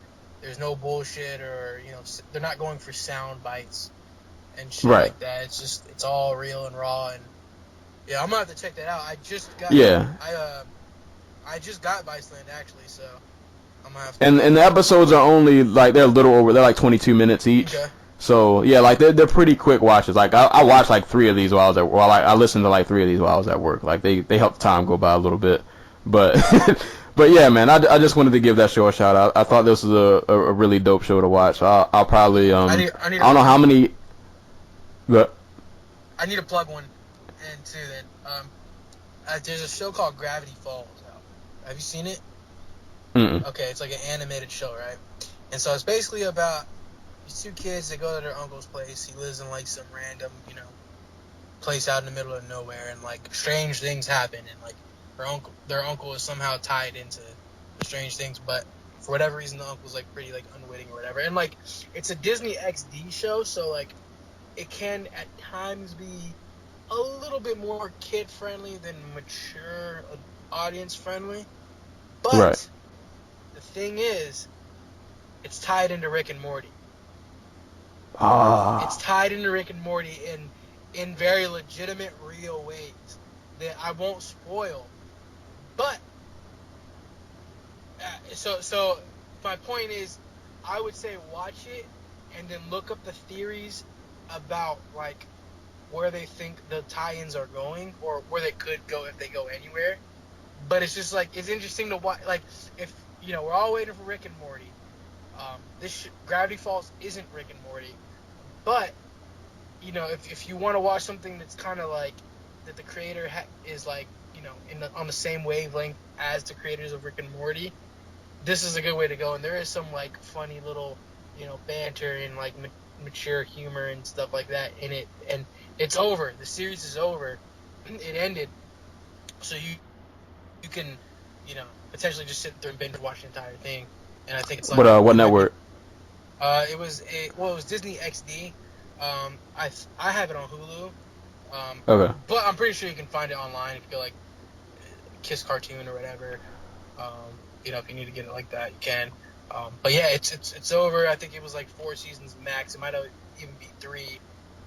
there's no bullshit, or you know, they're not going for sound bites and shit like that. It's just, it's all real and raw. And yeah, I'm gonna have to check that out. I just got I just got Viceland actually, so I'm gonna have to. And the episodes are only like, they're a little over, they're like 22 minutes each. Okay. So yeah, like they're pretty quick watches. Like I watched like 3 of these while I was at work. Well, I listened to like 3 of these while I was at work. Like they help time go by a little bit. But but yeah, man, I just wanted to give that show a shout out. I thought this was a really dope show to watch. So I'll probably I don't know how many. But I need to plug one in too. Then there's a show called Gravity Falls out. Have you seen it? Mm-mm. Okay, it's like an animated show, right? And so it's basically about these 2 kids. They go to their uncle's place. He lives in like some random, you know, place out in the middle of nowhere, and like strange things happen, and like their uncle is somehow tied into the strange things, but for whatever reason the uncle's like pretty like unwitting or whatever. And like it's a Disney XD show, so like it can at times be a little bit more kid friendly than mature audience friendly, but the thing is, it's tied into Rick and Morty. It's tied into Rick and Morty in very legitimate, real ways that I won't spoil. But so my point is, I would say watch it and then look up the theories about like where they think the tie-ins are going, or where they could go if they go anywhere. But it's just like, it's interesting to watch. Like, if you know, we're all waiting for Rick and Morty. Gravity Falls isn't Rick and Morty, but you know, if you want to watch something that's kind of like that, the creator is like, you know, on the same wavelength as the creators of Rick and Morty, this is a good way to go. And there is some like funny little, banter and like mature humor and stuff like that in it. And it's over. The series is over. It ended. So you can, potentially just sit there and binge watch the entire thing. And I think it's like. But what network? It was Disney XD. I have it on Hulu. Okay. But I'm pretty sure you can find it online if you like Kiss Cartoon or whatever. If you need to get it like that, you can. But yeah, it's over. I think it was like 4 seasons max. It might have even be 3.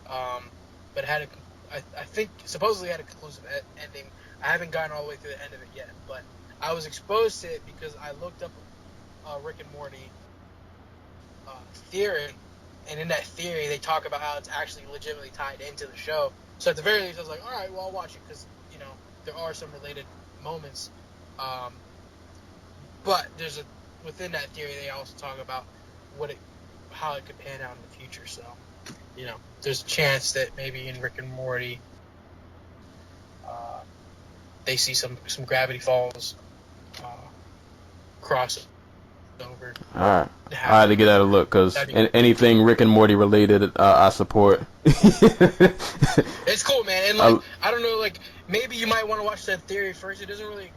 But it had I think supposedly had a conclusive ending. I haven't gotten all the way to the end of it yet, but I was exposed to it because I looked up Rick and Morty theory, and in that theory they talk about how it's actually legitimately tied into the show. So at the very least, I was like, all right, well, I'll watch it because there are some related moments. But within that theory, they also talk about how it could pan out in the future. So there's a chance that maybe in Rick and Morty, they see some Gravity Falls crossover. All right. I had to get out a look because anything Rick and Morty related, I support. It's cool, man. And like, I don't know, like maybe you might want to watch that theory first. It doesn't really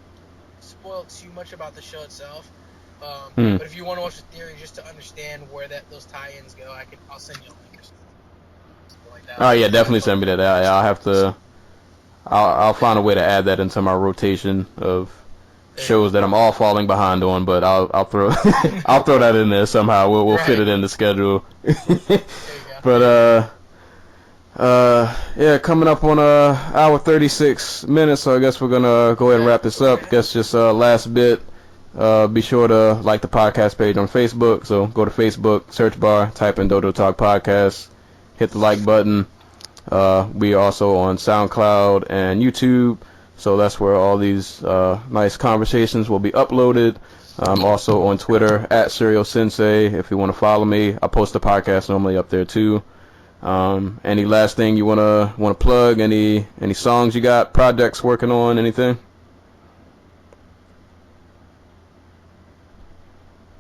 spoil too much about the show itself. But if you want to watch the theory just to understand where those tie-ins go, I'll send you a link or something like that. Oh yeah, definitely send me that. I'll have to. I'll find a way to add that into my rotation of shows that I'm all falling behind on, but I'll throw I'll throw that in there somehow. We'll fit it in the schedule. But yeah, coming up on hour 36 minutes, so I guess we're gonna go ahead and wrap this up. Guess just last bit. Be sure to like the podcast page on Facebook. So go to Facebook, search bar, type in Dojo Talk Podcast, hit the like button. We are also on SoundCloud and YouTube, so that's where all these nice conversations will be uploaded. I'm also on Twitter at Serial Sensei. If you want to follow me, I post the podcast normally up there too. Any last thing you wanna plug? Any songs you got? Projects working on? Anything?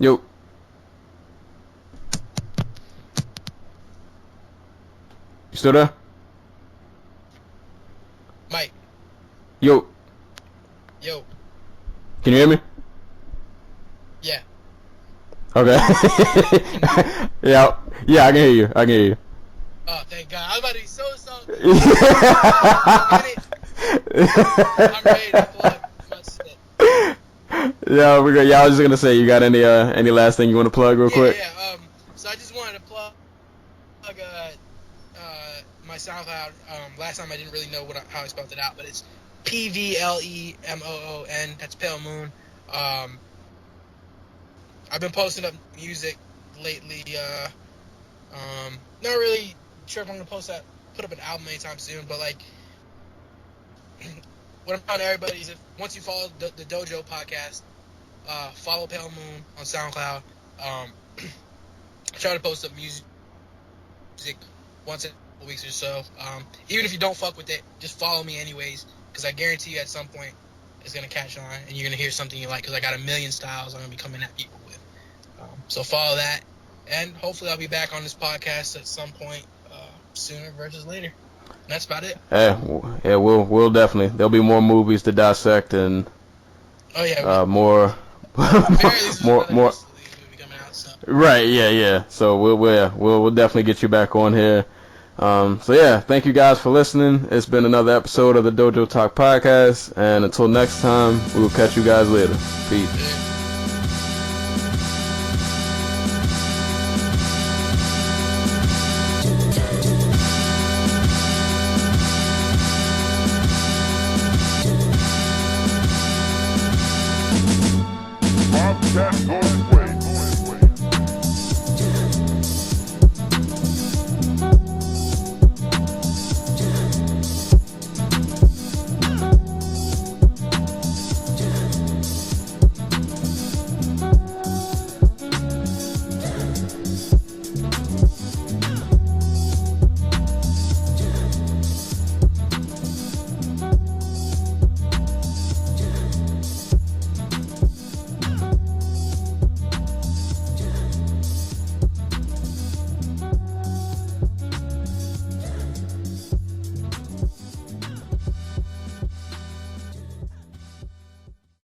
Yo. You still there? Mike. Yo. Can you hear me? Yeah. Okay. yeah, I can hear you. Oh, thank God. I was about to be so salty. I'm ready to plug. Yeah, we're good. Yeah, I was just gonna say, you got any last thing you want to plug real quick? Yeah. So I just wanted to plug my SoundCloud. Last time I didn't really know how I spelled it out, but it's Pvle Moon. That's Pale Moon. I've been posting up music lately. Not really sure if I'm gonna put up an album anytime soon, but like, what I'm telling everybody is, if once you follow the Dojo podcast, follow Pale Moon on SoundCloud. I try to post up music once in a couple weeks or so. Even if you don't fuck with it, just follow me anyways, because I guarantee you at some point it's gonna catch on and you're gonna hear something you like. Because I got a million styles I'm gonna be coming at people with. So follow that, and hopefully I'll be back on this podcast at some point sooner versus later. And that's about it. Yeah, we'll definitely. There'll be more movies to dissect and more. more. Right, yeah. So we'll definitely get you back on here. So yeah, thank you guys for listening. It's been another episode of the Dojo Talk Podcast, and until next time, we will catch you guys later. Peace.